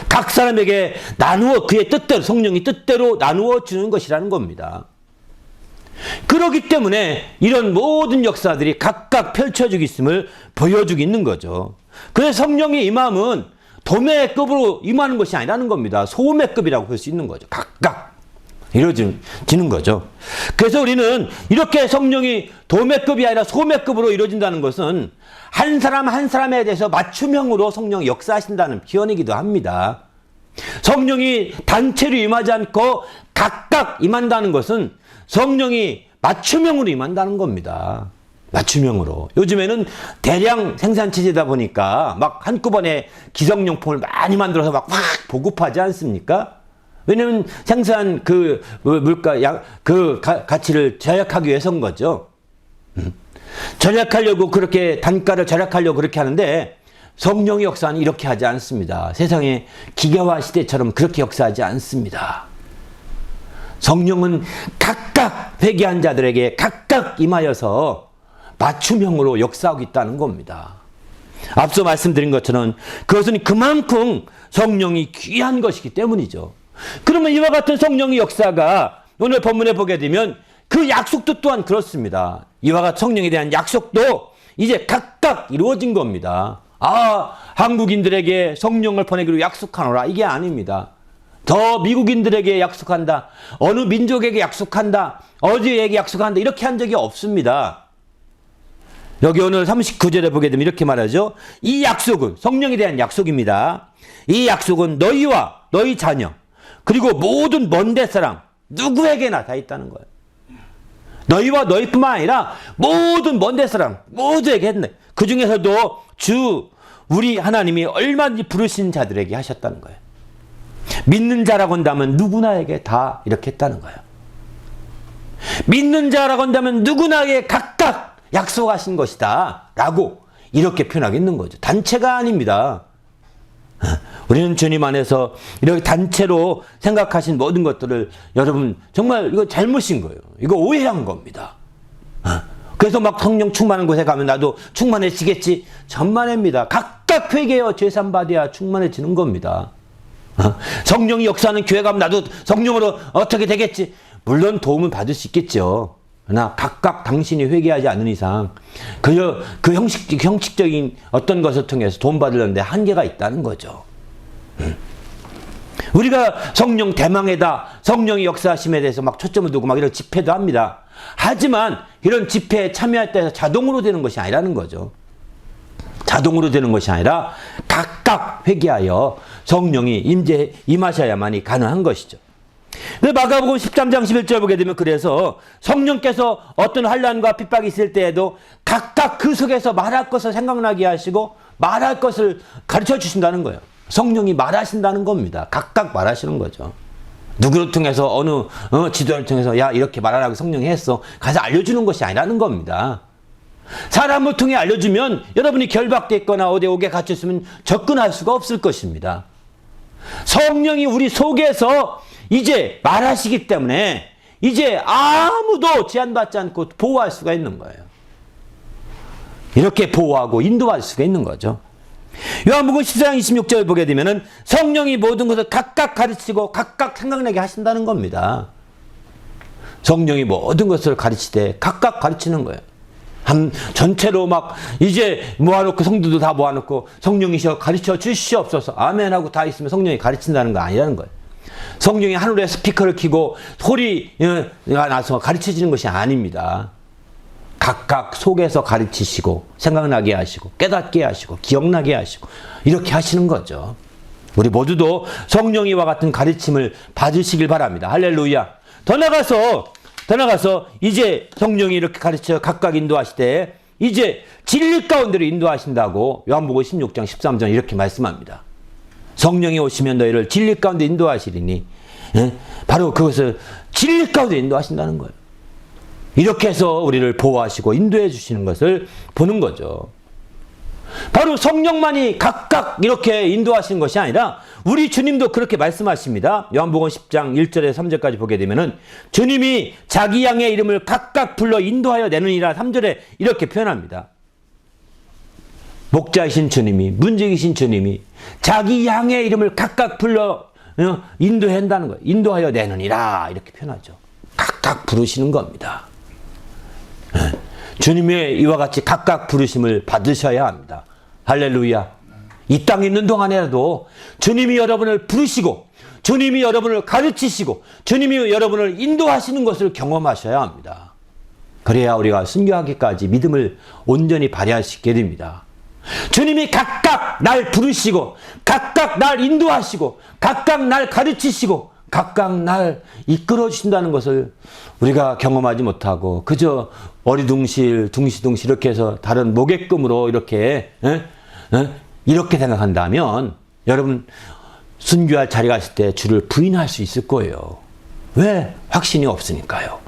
각 사람에게 나누어, 그의 뜻대로, 성령이 뜻대로 나누어 주는 것이라는 겁니다. 그렇기 때문에 이런 모든 역사들이 각각 펼쳐지고 있음을 보여주고 있는 거죠. 그래서 성령의 임함은 도매급으로 임하는 것이 아니라는 겁니다. 소매급이라고 볼 수 있는 거죠. 각각 이루어지는 거죠. 그래서 우리는 이렇게 성령이 도매급이 아니라 소매급으로 이루어진다는 것은 한 사람 한 사람에 대해서 맞춤형으로 성령이 역사하신다는 표현이기도 합니다. 성령이 단체로 임하지 않고 각각 임한다는 것은 성령이 맞춤형으로 임한다는 겁니다. 맞춤형으로. 요즘에는 대량 생산체제다 보니까 막 한꺼번에 기성용품을 많이 만들어서 막 확 보급하지 않습니까? 왜냐면 생산 가치를 절약하기 위해서인 거죠. 절약하려고 그렇게, 단가를 절약하려고 그렇게 하는데, 성령의 역사는 이렇게 하지 않습니다. 세상의 기계화 시대처럼 그렇게 역사하지 않습니다. 성령은 각각 회개한 자들에게 각각 임하여서 맞춤형으로 역사하고 있다는 겁니다. 앞서 말씀드린 것처럼 그것은 그만큼 성령이 귀한 것이기 때문이죠. 그러면 이와 같은 성령의 역사가 오늘 본문에 보게 되면 그 약속도 또한 그렇습니다. 이와 같은 성령에 대한 약속도 이제 각각 이루어진 겁니다. 한국인들에게 성령을 보내기로 약속하노라, 이게 아닙니다. 더 미국인들에게 약속한다, 어느 민족에게 약속한다, 어디에게 약속한다, 이렇게 한 적이 없습니다. 여기 오늘 39절에 보게 되면 이렇게 말하죠. 이 약속은, 성령에 대한 약속입니다. 이 약속은 너희와 너희 자녀, 그리고 모든 먼데 사람 누구에게나 다 있다는 거예요. 너희와 너희뿐만 아니라 모든 먼데 사람 모두에게 했네. 그 중에서도 우리 하나님이 얼마든지 부르신 자들에게 하셨다는 거예요. 믿는 자라고 한다면 누구나에게 다 이렇게 했다는 거예요. 믿는 자라고 한다면 누구나에게 각각 약속하신 것이다 라고 이렇게 표현하겠는 거죠. 단체가 아닙니다. 우리는 주님 안에서 이렇게 단체로 생각하신 모든 것들을, 여러분 정말 이거 잘못인 거예요. 이거 오해한 겁니다. 그래서 막 성령 충만한 곳에 가면 나도 충만해지겠지, 천만입니다. 각각 회개하여 죄산 받아야 충만해지는 겁니다. 성령이 역사하는 교회 가면 나도 성령으로 어떻게 되겠지, 물론 도움을 받을 수 있겠죠. 그러나 각각 당신이 회개하지 않는 이상 그 형식적인 어떤 것을 통해서 도움 받으려는데 한계가 있다는 거죠. 우리가 성령 대망에다 성령의 역사하심에 대해서 막 초점을 두고 막 이런 집회도 합니다. 하지만 이런 집회에 참여할 때 자동으로 되는 것이 아니라는 거죠. 자동으로 되는 것이 아니라 각각 회개하여 성령이 임하셔야만이 가능한 것이죠. 마가복음 13장 11절 보게 되면, 그래서 성령께서 어떤 환난과 핍박이 있을 때에도 각각 그 속에서 말할 것을 생각나게 하시고 말할 것을 가르쳐 주신다는 거예요. 성령이 말하신다는 겁니다. 각각 말하시는 거죠. 누구를 통해서 어느 지도를 통해서 야 이렇게 말하라고 성령이 했어, 가서 알려주는 것이 아니라는 겁니다. 사람을 통해 알려주면 여러분이 결박됐거나 어디에 오게 갇혔으면 접근할 수가 없을 것입니다. 성령이 우리 속에서 이제 말하시기 때문에 이제 아무도 제한받지 않고 보호할 수가 있는 거예요. 이렇게 보호하고 인도할 수가 있는 거죠. 요한복음 14장 26절 보게 되면은 성령이 모든 것을 각각 가르치고 각각 생각나게 하신다는 겁니다. 성령이 모든 것을 가르치되 각각 가르치는 거예요. 전체로 막 이제 모아놓고, 성도도 다 모아놓고 성령이시여 가르쳐 주시옵소서 아멘 하고 다 있으면 성령이 가르친다는 거 아니라는 거예요. 성령이 하늘에 스피커를 켜고 소리가 나서 가르쳐지는 것이 아닙니다. 각각 속에서 가르치시고 생각나게 하시고 깨닫게 하시고 기억나게 하시고 이렇게 하시는 거죠. 우리 모두도 성령이와 같은 가르침을 받으시길 바랍니다. 할렐루야. 더 나가서 이제 성령이 이렇게 가르쳐 각각 인도하시되 이제 진리 가운데로 인도하신다고 요한복음 16장 13절 이렇게 말씀합니다. 성령이 오시면 너희를 진리 가운데 인도하시리니 바로 그것을 진리 가운데 인도하신다는 거예요. 이렇게 해서 우리를 보호하시고 인도해 주시는 것을 보는 거죠. 바로 성령만이 각각 이렇게 인도하시는 것이 아니라 우리 주님도 그렇게 말씀하십니다. 요한복음 10장 1절에서 3절까지 보게 되면은 주님이 자기 양의 이름을 각각 불러 인도하여 내느니라 3절에 이렇게 표현합니다. 목자이신 주님이, 문지기신 주님이 자기 양의 이름을 각각 불러 인도해야 한다는 거예요. 인도하여 내느니라 이렇게 표현하죠. 각각 부르시는 겁니다. 주님의 이와 같이 각각 부르심을 받으셔야 합니다. 할렐루야. 이 땅에 있는 동안에라도 주님이 여러분을 부르시고 주님이 여러분을 가르치시고 주님이 여러분을 인도하시는 것을 경험하셔야 합니다. 그래야 우리가 순교하기까지 믿음을 온전히 발휘할 수 있게 됩니다. 주님이 각각 날 부르시고 각각 날 인도하시고 각각 날 가르치시고 각각 날 이끌어 주신다는 것을 우리가 경험하지 못하고 그저 어리둥실 둥시둥시 이렇게 해서 다른 모객금으로 이렇게 이렇게 생각한다면 여러분 순교할 자리 갔을 때 주를 부인할 수 있을 거예요. 왜? 확신이 없으니까요.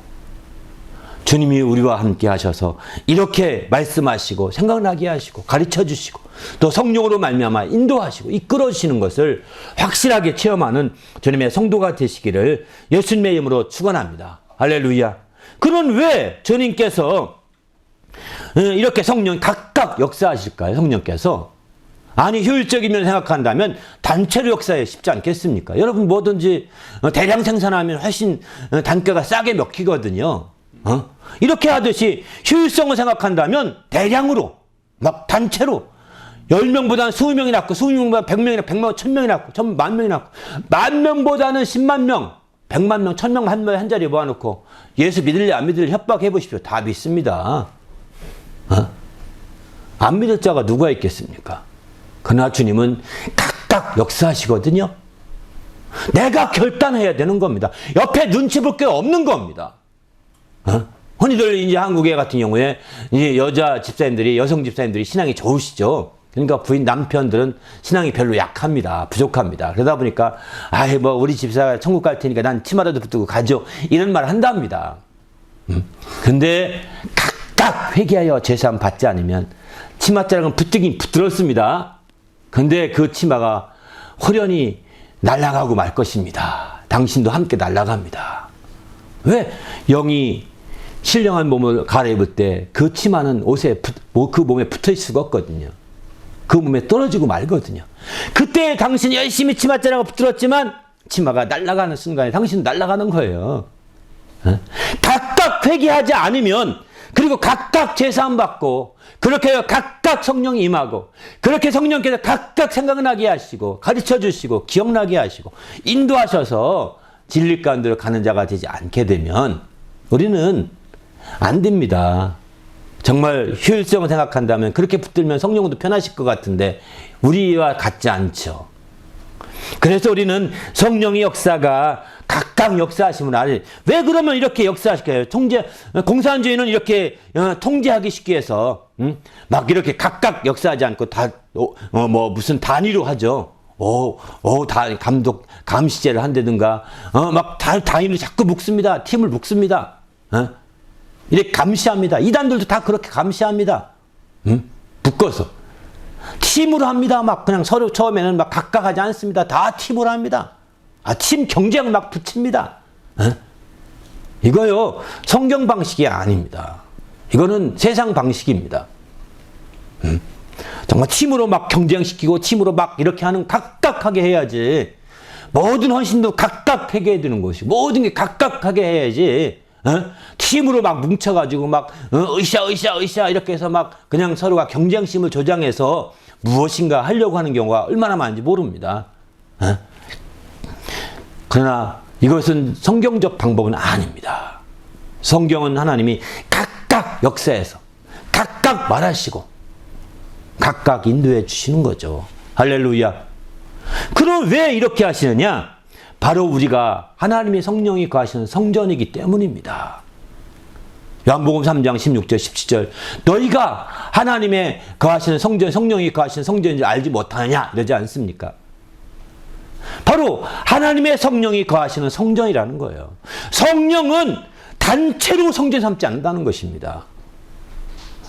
주님이 우리와 함께 하셔서 이렇게 말씀하시고 생각나게 하시고 가르쳐 주시고 또 성령으로 말미암아 인도하시고 이끌어 주시는 것을 확실하게 체험하는 주님의 성도가 되시기를 예수님의 이름으로 축원합니다. 할렐루야. 그럼 왜 주님께서 이렇게 성령 각각 역사하실까요? 성령께서 아니 효율적이면 생각한다면 단체로 역사해 쉽지 않겠습니까? 여러분 뭐든지 대량 생산하면 훨씬 단가가 싸게 먹히거든요. 이렇게 하듯이 효율성을 생각한다면 대량으로 막 단체로 10명보다는 20명이 낫고 20명보다 100명이나 100명, 1000명이 낫고 1000만 낫고 10,000명보다는 10만 명, 100만 명, 1000명 한 자리에 모아놓고 예수 믿을래 안 믿을래 협박해 보십시오. 다 믿습니다. 안 믿을 자가 누가 있겠습니까? 그러나 주님은 각각 역사하시거든요. 내가 결단해야 되는 겁니다. 옆에 눈치 볼 게 없는 겁니다. 흔히들 이제 한국에 같은 경우에 이제 여성 집사님들이 신앙이 좋으시죠. 그러니까 남편들은 신앙이 별로 약합니다. 부족합니다. 그러다 보니까 우리 집사가 천국 갈 테니까 난 치마라도 붙들고 가죠. 이런 말 한답니다. 근데 각각 회개하여 제사함 받지 않으면 치맛자락은 붙들긴 붙들었습니다. 근데 그 치마가 홀연히 날아가고 말 것입니다. 당신도 함께 날아갑니다. 왜? 영이 신령한 몸을 갈아입을 때 그 치마는 그 몸에 붙어 있을 수가 없거든요. 그 몸에 떨어지고 말거든요. 그때 당신이 열심히 치맛자락을 붙들었지만 치마가 날아가는 순간에 당신은 날아가는 거예요. 각각 회개하지 않으면 그리고 각각 제사함 받고 그렇게 각각 성령이 임하고 그렇게 성령께서 각각 생각나게 하시고 가르쳐 주시고 기억나게 하시고 인도하셔서 진리 가운데로 가는 자가 되지 않게 되면 우리는 안 됩니다. 정말 효율성을 생각한다면 그렇게 붙들면 성령도 편하실 것 같은데 우리와 같지 않죠. 그래서 우리는 성령의 역사가 각각 역사하심을 알아요. 왜 그러면 이렇게 역사하실까요? 공산주의는 이렇게 통제하기 쉽게 해서 막 이렇게 각각 역사하지 않고 무슨 단위로 하죠. 감시제를 한다든가 막 단위로 자꾸 묶습니다. 팀을 묶습니다. 이렇게 감시합니다. 이단들도 다 그렇게 감시합니다. 묶어서 팀으로 합니다. 막 그냥 서로 처음에는 막 각각 하지 않습니다. 다 팀으로 합니다. 팀 경쟁 막 붙입니다. 이거요 성경 방식이 아닙니다. 이거는 세상 방식입니다. 정말 팀으로 막 경쟁시키고 팀으로 막 이렇게 하는 각각하게 해야지. 모든 헌신도 각각하게 해야 되는 것이고 모든 게 각각하게 해야지. 팀으로 막 뭉쳐가지고 막 으쌰 이렇게 해서 막 그냥 서로가 경쟁심을 조장해서 무엇인가 하려고 하는 경우가 얼마나 많은지 모릅니다. 그러나 이것은 성경적 방법은 아닙니다. 성경은 하나님이 각각 역사에서 각각 말하시고 각각 인도해 주시는 거죠. 할렐루야. 그럼 왜 이렇게 하시느냐? 바로 우리가 하나님의 성령이 거하시는 성전이기 때문입니다. 요한복음 3장 16절 17절 너희가 하나님의 거하시는 성전, 성령이 거하시는 성전인 줄 알지 못하느냐 이러지 않습니까? 바로 하나님의 성령이 거하시는 성전이라는 거예요. 성령은 단체로 성전 삼지 않는다는 것입니다.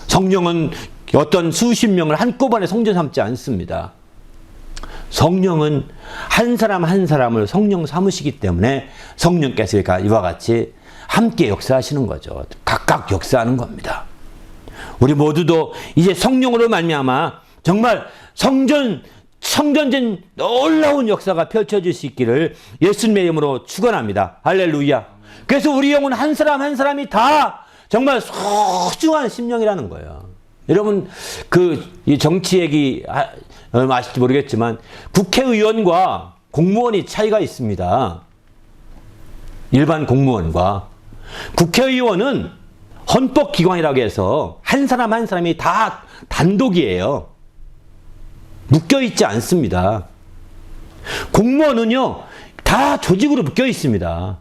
성령은 어떤 수십 명을 한꺼번에 성전 삼지 않습니다. 성령은 한 사람 한 사람을 성령 삼으시기 때문에 성령께서 이와 같이 함께 역사하시는 거죠. 각각 역사하는 겁니다. 우리 모두도 이제 성령으로 말미암아 정말 성전된 놀라운 역사가 펼쳐질 수 있기를 예수님의 이름으로 축원합니다. 할렐루야. 그래서 우리 영혼 한 사람 한 사람이 다 정말 소중한 심령이라는 거예요. 여러분 이 정치 얘기 아실지 모르겠지만 국회의원과 공무원이 차이가 있습니다. 일반 공무원과 국회의원은 헌법기관이라고 해서 한 사람 한 사람이 다 단독이에요. 묶여있지 않습니다. 공무원은요 다 조직으로 묶여 있습니다.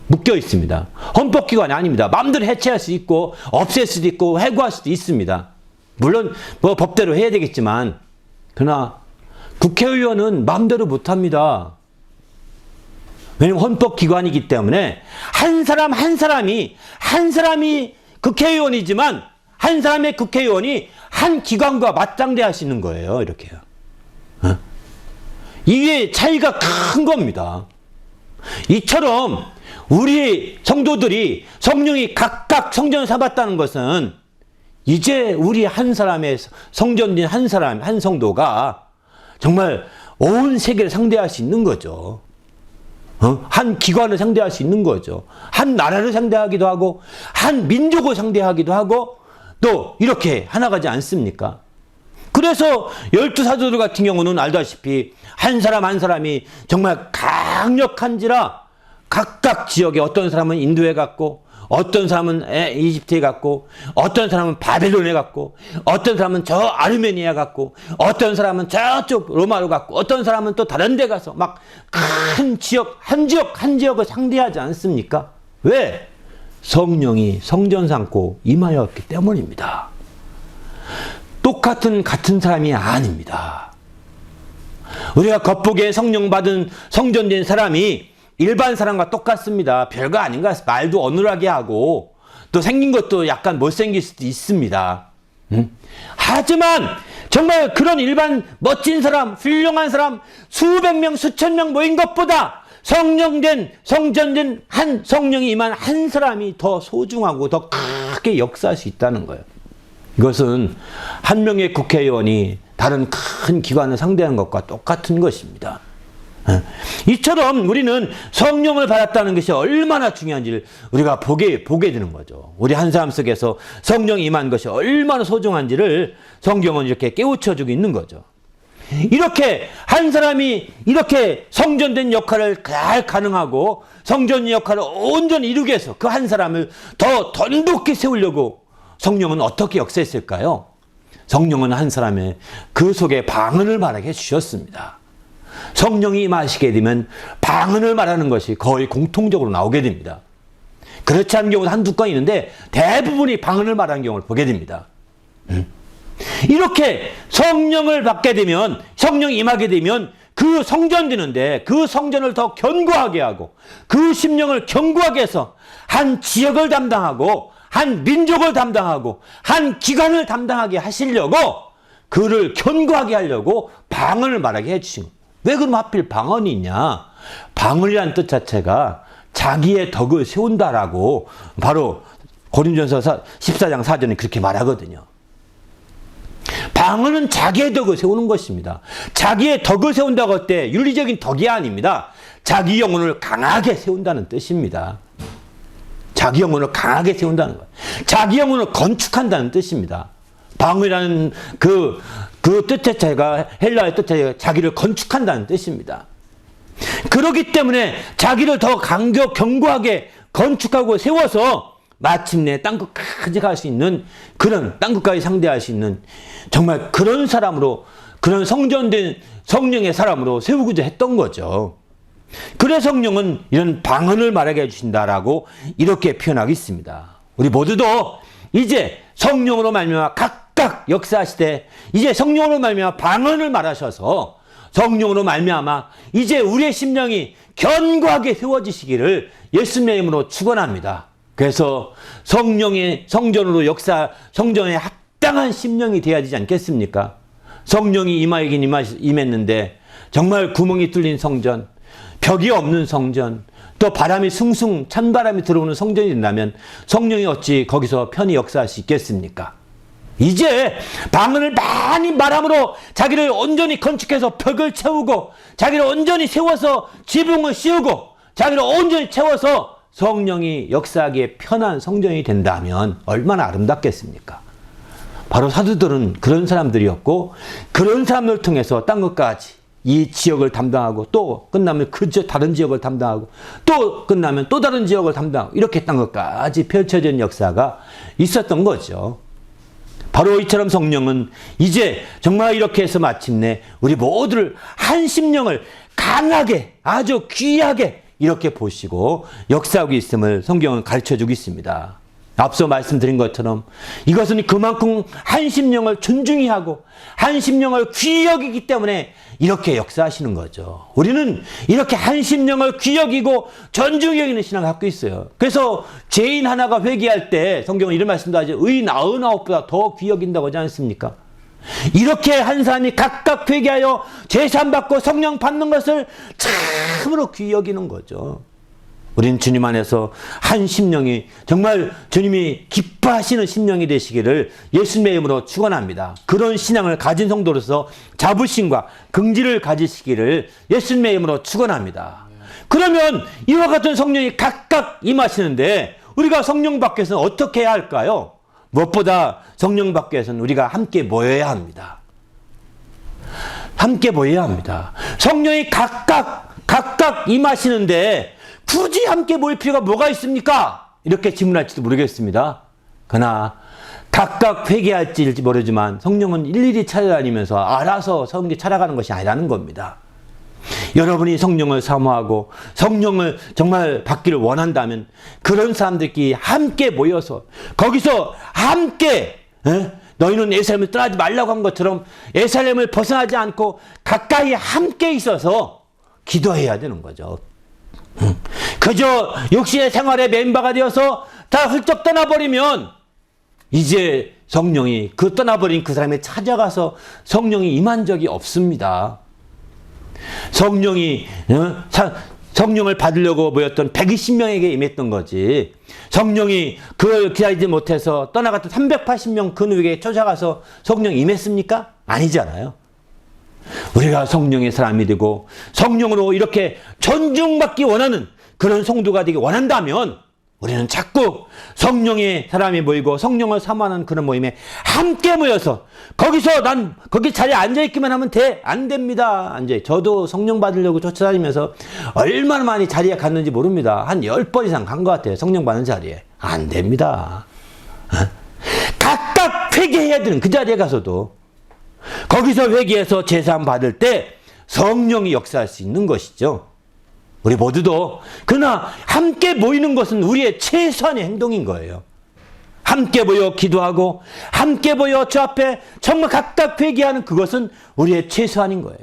묶여 있습니다. 헌법기관이 아닙니다. 마음대로 해체할 수 있고 없앨 수도 있고 해고할 수도 있습니다. 물론 뭐 법대로 해야 되겠지만 그러나 국회의원은 마음대로 못합니다. 왜냐하면 헌법기관이기 때문에 한 사람 한 사람이 국회의원이지만 한 사람의 국회의원이 한 기관과 맞장대할 수 있는 거예요. 이렇게요. 이게 차이가 큰 겁니다. 이처럼 우리 성도들이 성령이 각각 성전을 삼았다는 것은 이제 우리 한 사람의 성전인 한 사람, 한 성도가 정말 온 세계를 상대할 수 있는 거죠. 한 기관을 상대할 수 있는 거죠. 한 나라를 상대하기도 하고, 한 민족을 상대하기도 하고, 또 이렇게 하나가지 않습니까? 그래서 12사도들 같은 경우는 알다시피 한 사람 한 사람이 정말 강력한지라 각각 지역에 어떤 사람은 인도에 갔고, 어떤 사람은 이집트에 갔고, 어떤 사람은 바벨론에 갔고, 어떤 사람은 저 아르메니아 갔고, 어떤 사람은 저쪽 로마로 갔고, 어떤 사람은 또 다른 데 가서 막 큰 지역, 한 지역을 상대하지 않습니까? 왜? 성령이 성전 삼고 임하였기 때문입니다. 같은 사람이 아닙니다. 우리가 겉보기에 성령 받은 성전된 사람이 일반 사람과 똑같습니다. 별거 아닌가? 말도 어눌하게 하고 또 생긴 것도 약간 못생길 수도 있습니다. 하지만 정말 그런 일반 멋진 사람, 훌륭한 사람 수백 명, 수천 명 모인 것보다 성전된 한 성령이 임한 한 사람이 더 소중하고 더 크게 역사할 수 있다는 거예요. 이것은 한 명의 국회의원이 다른 큰 기관을 상대하는 것과 똑같은 것입니다. 이처럼 우리는 성령을 받았다는 것이 얼마나 중요한지를 우리가 보게 되는 거죠. 우리 한 사람 속에서 성령이 임한 것이 얼마나 소중한지를 성경은 이렇게 깨우쳐주고 있는 거죠. 이렇게 한 사람이 이렇게 성전된 역할을 잘 가능하고 성전 역할을 온전히 이루기 위해서 그 한 사람을 더 던독히 세우려고 성령은 어떻게 역사했을까요? 성령은 한 사람의 그 속에 방언을 말하게 해주셨습니다. 성령이 임하시게 되면 방언을 말하는 것이 거의 공통적으로 나오게 됩니다. 그렇지 않은 경우는 한두 건 있는데 대부분이 방언을 말하는 경우를 보게 됩니다. 이렇게 성령을 받게 되면, 성령이 임하게 되면 그 성전 되는데 그 성전을 더 견고하게 하고 그 심령을 견고하게 해서 한 지역을 담당하고 한 민족을 담당하고 한 기관을 담당하게 하시려고 그를 견고하게 하려고 방언을 말하게 해주신 거예요. 왜 그럼 하필 방언이 있냐? 방언이라는 뜻 자체가 자기의 덕을 세운다라고 바로 고린도전서 14장 4절에 그렇게 말하거든요. 방언은 자기의 덕을 세우는 것입니다. 자기의 덕을 세운다고 할 때 윤리적인 덕이 아닙니다. 자기 영혼을 강하게 세운다는 뜻입니다. 자기 영혼을 강하게 세운다는 거예요. 자기 영혼을 건축한다는 뜻입니다. 방언이라는 그 뜻 자체가 헬라의 뜻 자체가 자기를 건축한다는 뜻입니다. 그렇기 때문에 자기를 더 견고하게 건축하고 세워서 마침내 땅끝까지 갈 수 있는 그런 땅끝까지 상대할 수 있는 정말 그런 사람으로 그런 성전된 성령의 사람으로 세우고자 했던 거죠. 그래서 성령은 이런 방언을 말하게 해주신다라고 이렇게 표현하고 있습니다. 우리 모두도 이제 성령으로 말미암아 각각 역사하시되 이제 성령으로 말미암아 방언을 말하셔서 성령으로 말미암아 이제 우리의 심령이 견고하게 세워지시기를 예수님의 이름으로 축원합니다. 그래서 성령의 성전으로 성전에 합당한 심령이 되어야 되지 않겠습니까? 성령이 임하긴 임했는데 정말 구멍이 뚫린 성전, 벽이 없는 성전, 또 바람이 숭숭 찬바람이 들어오는 성전이 된다면 성령이 어찌 거기서 편히 역사할 수 있겠습니까? 이제 방언을 많이 말함으로 자기를 온전히 건축해서 벽을 채우고 자기를 온전히 세워서 지붕을 씌우고 자기를 온전히 채워서 성령이 역사하기에 편한 성전이 된다면 얼마나 아름답겠습니까? 바로 사도들은 그런 사람들이었고 그런 사람들을 통해서 땅끝까지 이 지역을 담당하고 또 끝나면 다른 지역을 담당하고 또 끝나면 또 다른 지역을 담당하고 이렇게 땅끝까지 펼쳐진 역사가 있었던 거죠. 바로 이처럼 성령은 이제 정말 이렇게 해서 마침내 우리 모두를 한 심령을 강하게 아주 귀하게 이렇게 보시고 역사하고 있음을 성경은 가르쳐주고 있습니다. 앞서 말씀드린 것처럼 이것은 그만큼 한 심령을 존중히 하고 한 심령을 귀히 여기기 때문에 이렇게 역사하시는 거죠. 우리는 이렇게 한 심령을 귀히 여기고 존중히 여기는 신앙을 갖고 있어요. 그래서 죄인 하나가 회개할 때 성경은 이런 말씀도 하죠. 의인 99보다 더 귀히 여긴다고 하지 않습니까? 이렇게 한 사람이 각각 회개하여 제사함 받고 성령 받는 것을 참으로 귀히 여기는 거죠. 우리는 주님 안에서 한 심령이 정말 주님이 기뻐하시는 심령이 되시기를 예수님의 이름으로 축원합니다. 그런 신앙을 가진 성도로서 자부심과 긍지를 가지시기를 예수님의 이름으로 축원합니다. 그러면 이와 같은 성령이 각각 임하시는데 우리가 성령 받기 위해서는 어떻게 해야 할까요? 무엇보다 성령 받기 위해서는 우리가 함께 모여야 합니다. 함께 모여야 합니다. 성령이 각각 임하시는데 굳이 함께 모일 필요가 뭐가 있습니까? 이렇게 질문할지도 모르겠습니다. 그러나 각각 회개할지 모르지만 성령은 일일이 찾아다니면서 알아서 성령 찾아가는 것이 아니라는 겁니다. 여러분이 성령을 사모하고 성령을 정말 받기를 원한다면 그런 사람들끼리 함께 모여서 거기서 함께 너희는 예루살렘을 떠나지 말라고 한 것처럼 예루살렘을 벗어나지 않고 가까이 함께 있어서 기도해야 되는 거죠. 그저 육신의 생활의 멤버가 되어서 다 훌쩍 떠나버리면 이제 성령이 떠나버린 그 사람이 찾아가서 성령이 임한 적이 없습니다. 성령을 받으려고 모였던 120명에게 임했던 거지. 성령이 그걸 기다리지 못해서 떠나갔던 380명 그 누구에게 쫓아가서 성령이 임했습니까? 아니잖아요. 우리가 성령의 사람이 되고 성령으로 이렇게 존중받기 원하는 그런 성도가 되기 원한다면 우리는 자꾸 성령의 사람이 모이고 성령을 사모하는 그런 모임에 함께 모여서 거기서 난 거기 자리에 앉아있기만 하면 돼? 안 됩니다. 저도 성령 받으려고 쫓아다니면서 얼마나 많이 자리에 갔는지 모릅니다. 한 10번 이상 간 것 같아요. 성령 받는 자리에. 안 됩니다. 각각 회개해야 되는 그 자리에 가서도 거기서 회개해서 제사함 받을 때 성령이 역사할 수 있는 것이죠. 우리 모두도 그러나 함께 모이는 것은 우리의 최소한의 행동인 거예요. 함께 모여 기도하고 함께 모여 주 앞에 정말 각각 회개하는 그것은 우리의 최소한인 거예요.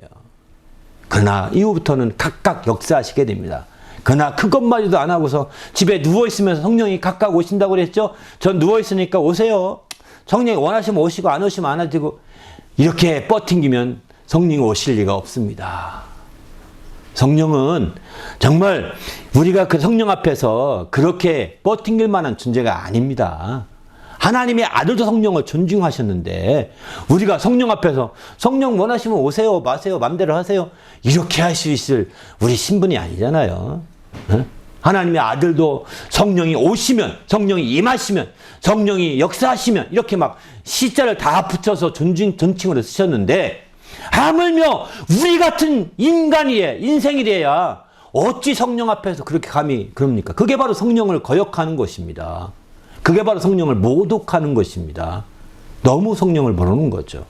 그러나 이후부터는 각각 역사하시게 됩니다. 그러나 그것마저도 안 하고서 집에 누워있으면서 성령이 각각 오신다고 그랬죠. 전 누워있으니까 오세요. 성령이 원하시면 오시고 안 오시면 안 하시고 이렇게 뻗팅기면 성령이 오실 리가 없습니다. 성령은 정말 우리가 그 성령 앞에서 그렇게 뻗팅길 만한 존재가 아닙니다. 하나님의 아들도 성령을 존중하셨는데 우리가 성령 앞에서 성령 원하시면 오세요 마세요 맘대로 하세요 이렇게 할 수 있을 우리 신분이 아니잖아요. 하나님의 아들도 성령이 오시면 성령이 임하시면 성령이 역사하시면 이렇게 막 시자를 다 붙여서 존칭으로 쓰셨는데 하물며 우리 같은 인생이래야 어찌 성령 앞에서 그렇게 감히 그럽니까? 그게 바로 성령을 거역하는 것입니다. 그게 바로 성령을 모독하는 것입니다. 너무 성령을 모르는 거죠.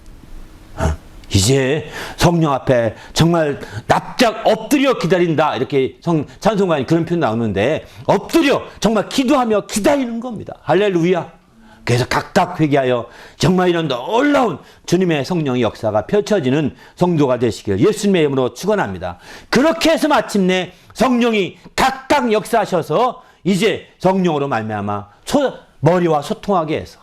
이제 성령 앞에 정말 납작 엎드려 기다린다. 이렇게 찬송가에 그런 표현 나오는데 엎드려 정말 기도하며 기다리는 겁니다. 할렐루야. 그래서 각각 회개하여 정말 이런 놀라운 주님의 성령의 역사가 펼쳐지는 성도가 되시길 예수님의 이름으로 축원합니다. 그렇게 해서 마침내 성령이 각각 역사하셔서 이제 성령으로 말미암아 머리와 소통하게 해서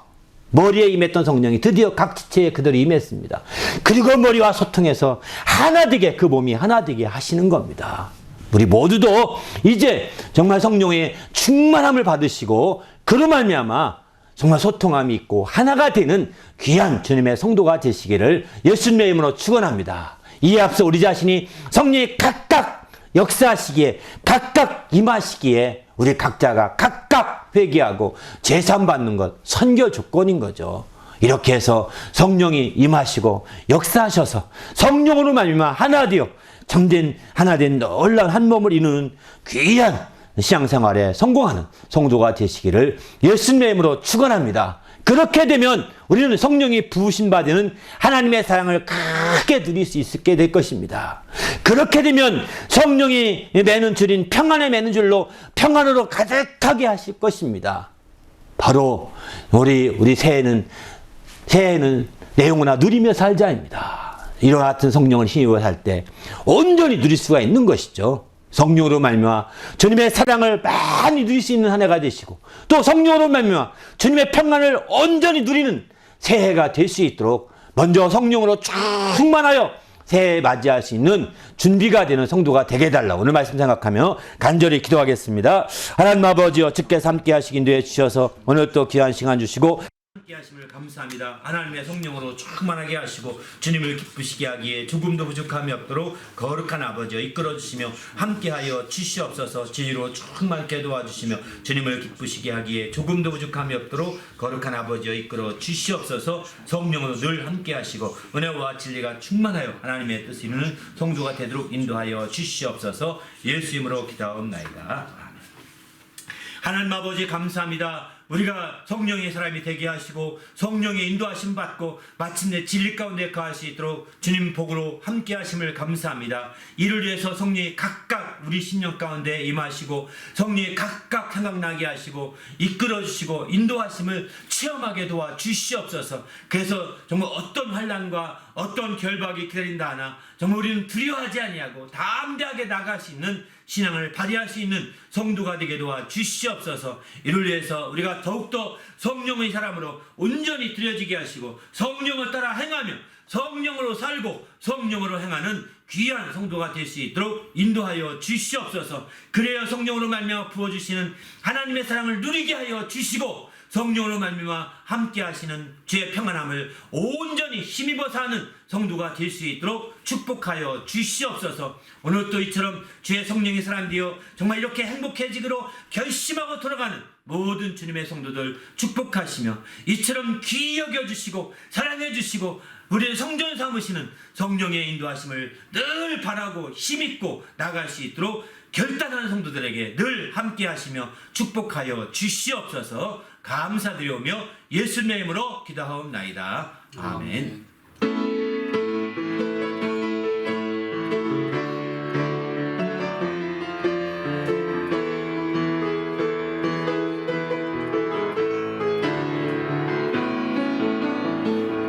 머리에 임했던 성령이 드디어 각 지체에 그대로 임했습니다. 그리고 머리와 소통해서 하나 되게 그 몸이 하나 되게 하시는 겁니다. 우리 모두도 이제 정말 성령의 충만함을 받으시고 그로 말미암아 정말 소통함이 있고 하나가 되는 귀한 주님의 성도가 되시기를 예수님의 이름으로 축원합니다. 이에 앞서 우리 자신이 성령이 각각 역사하시기에 각각 임하시기에 우리 각자가 각각 회개하고 제삼받는 것 선교 조건인 거죠. 이렇게 해서 성령이 임하시고 역사하셔서 성령으로 말미암아 하나 되어 참된 하나 된 놀라운 한 몸을 이루는 귀한 신앙생활에 성공하는 성도가 되시기를 예수님의 이름으로 축원합니다. 그렇게 되면 우리는 성령이 부으신 바 되는 하나님의 사랑을 크게 누릴 수 있게 될 것입니다. 그렇게 되면 성령이 매는 줄인 평안에 매는 줄로 평안으로 가득하게 하실 것입니다. 바로 우리 새해는 내용으나 누리며 살자입니다. 이와 같은 성령을 힘입어 살 때 온전히 누릴 수가 있는 것이죠. 성령으로 말미암아 주님의 사랑을 많이 누릴 수 있는 한 해가 되시고 또 성령으로 말미암아 주님의 평안을 온전히 누리는 새해가 될 수 있도록 먼저 성령으로 충만하여 새해 맞이할 수 있는 준비가 되는 성도가 되게 해달라 오늘 말씀 생각하며 간절히 기도하겠습니다. 하나님 아버지여 주께서 함께 하시기 인도해 주셔서 오늘 또 귀한 시간 주시고 함께 하심을 감사합니다. 하나님의 성령으로 충만하게 하시고 주님을 기쁘시게 하기에 조금도 부족함이 없도록 거룩한 아버지여 이끌어 주시며 함께하여 주시옵소서. 진리로 충만케 도와주시며 주님을 기쁘시게 하기에 조금도 부족함이 없도록 거룩한 아버지여 이끌어 주시옵소서. 성령으로 늘 함께 하시고 은혜와 진리가 충만하여 하나님의 뜻을 이루는 성도가 되도록 인도하여 주시옵소서. 예수 이름으로 기도하옵나이다. 하나님 아버지 감사합니다. 우리가 성령의 사람이 되게 하시고 성령의 인도하심 받고 마침내 진리 가운데 거할 수 있도록 주님 복으로 함께 하심을 감사합니다. 이를 위해서 성령이 각각 우리 심령 가운데 임하시고 성령이 각각 생각나게 하시고 이끌어 주시고 인도하심을 체험하게 도와 주시옵소서. 그래서 정말 어떤 환난과 어떤 결박이 기다린다 하나 정말 우리는 두려워하지 아니하고 담대하게 나갈 수 있는 신앙을 발휘할 수 있는 성도가 되게 도와 주시옵소서. 이를 위해서 우리가 더욱더 성령의 사람으로 온전히 들여지게 하시고 성령을 따라 행하며 성령으로 살고 성령으로 행하는 귀한 성도가 될 수 있도록 인도하여 주시옵소서. 그래야 성령으로 말미암아 부어주시는 하나님의 사랑을 누리게 하여 주시고 성령으로 말미암아 함께 하시는 주의 평안함을 온전히 힘입어 사는 성도가 될 수 있도록 축복하여 주시옵소서. 오늘 또 이처럼 주의 성령의 사람 되어 정말 이렇게 행복해지기로 결심하고 돌아가는 모든 주님의 성도들 축복하시며 이처럼 귀히 여겨주시고 사랑해주시고 우리를 성전 삼으시는 성령의 인도하심을 늘 바라고 힘입고 나갈 수 있도록 결단하는 성도들에게 늘 함께 하시며 축복하여 주시옵소서. 감사드리오며 예수님의 이름으로 기도하옵나이다. 아멘.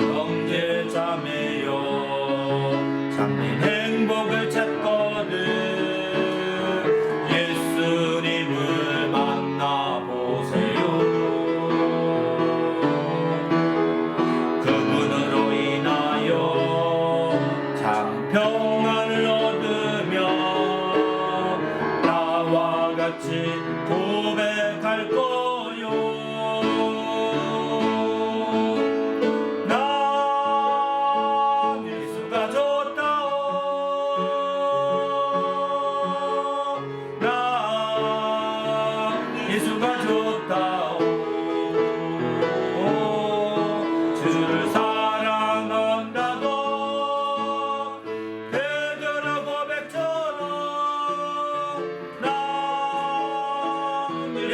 형제 자매여 참된 행복을 찾거든 예수님을 만나보세요. 그분으로 인하여 참 평안을 얻으며 나와 같이 고백할 거요. 난 예수가 좋다오. 난 예수가 좋다오. 주를 사랑한다고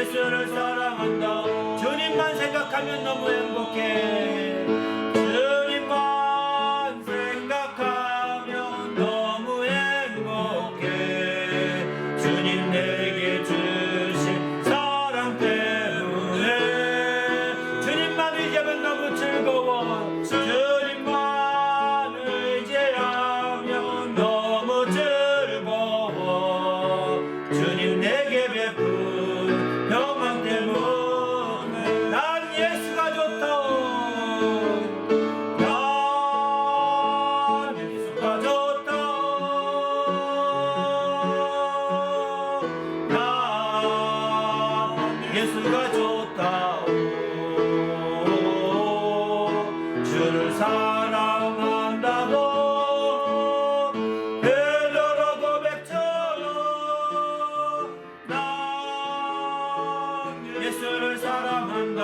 예수를 사랑한다. 주님만 생각하면 너무 행복해. 주님만 생각하면 너무 행복해. 주님 내게 주신 사랑 때문에 주님만 의지하면 너무 즐거워. 주님만 의지하면 너무 즐거워. 주님 내게 베푼 영광 때문에 난 예수가 좋다. 난 예수가 좋다. 난 예수가 좋다. 주를 사랑한다고 베드로 고백처럼 난 예수를 사랑한다.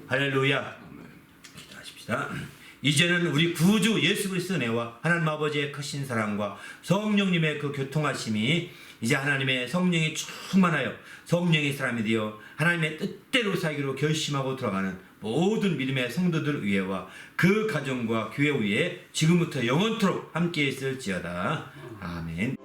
할렐루야. 기도하십시다. 이제는 우리 구주 예수 그리스도의 은혜와 하나님 아버지의 크신 사랑과 성령님의 그 교통하심이 이제 하나님의 성령이 충만하여 성령의 사람이 되어 하나님의 뜻대로 살기로 결심하고 들어가는 모든 믿음의 성도들 위에와 그 가정과 교회 위에 지금부터 영원토록 함께 있을지어다. 아멘.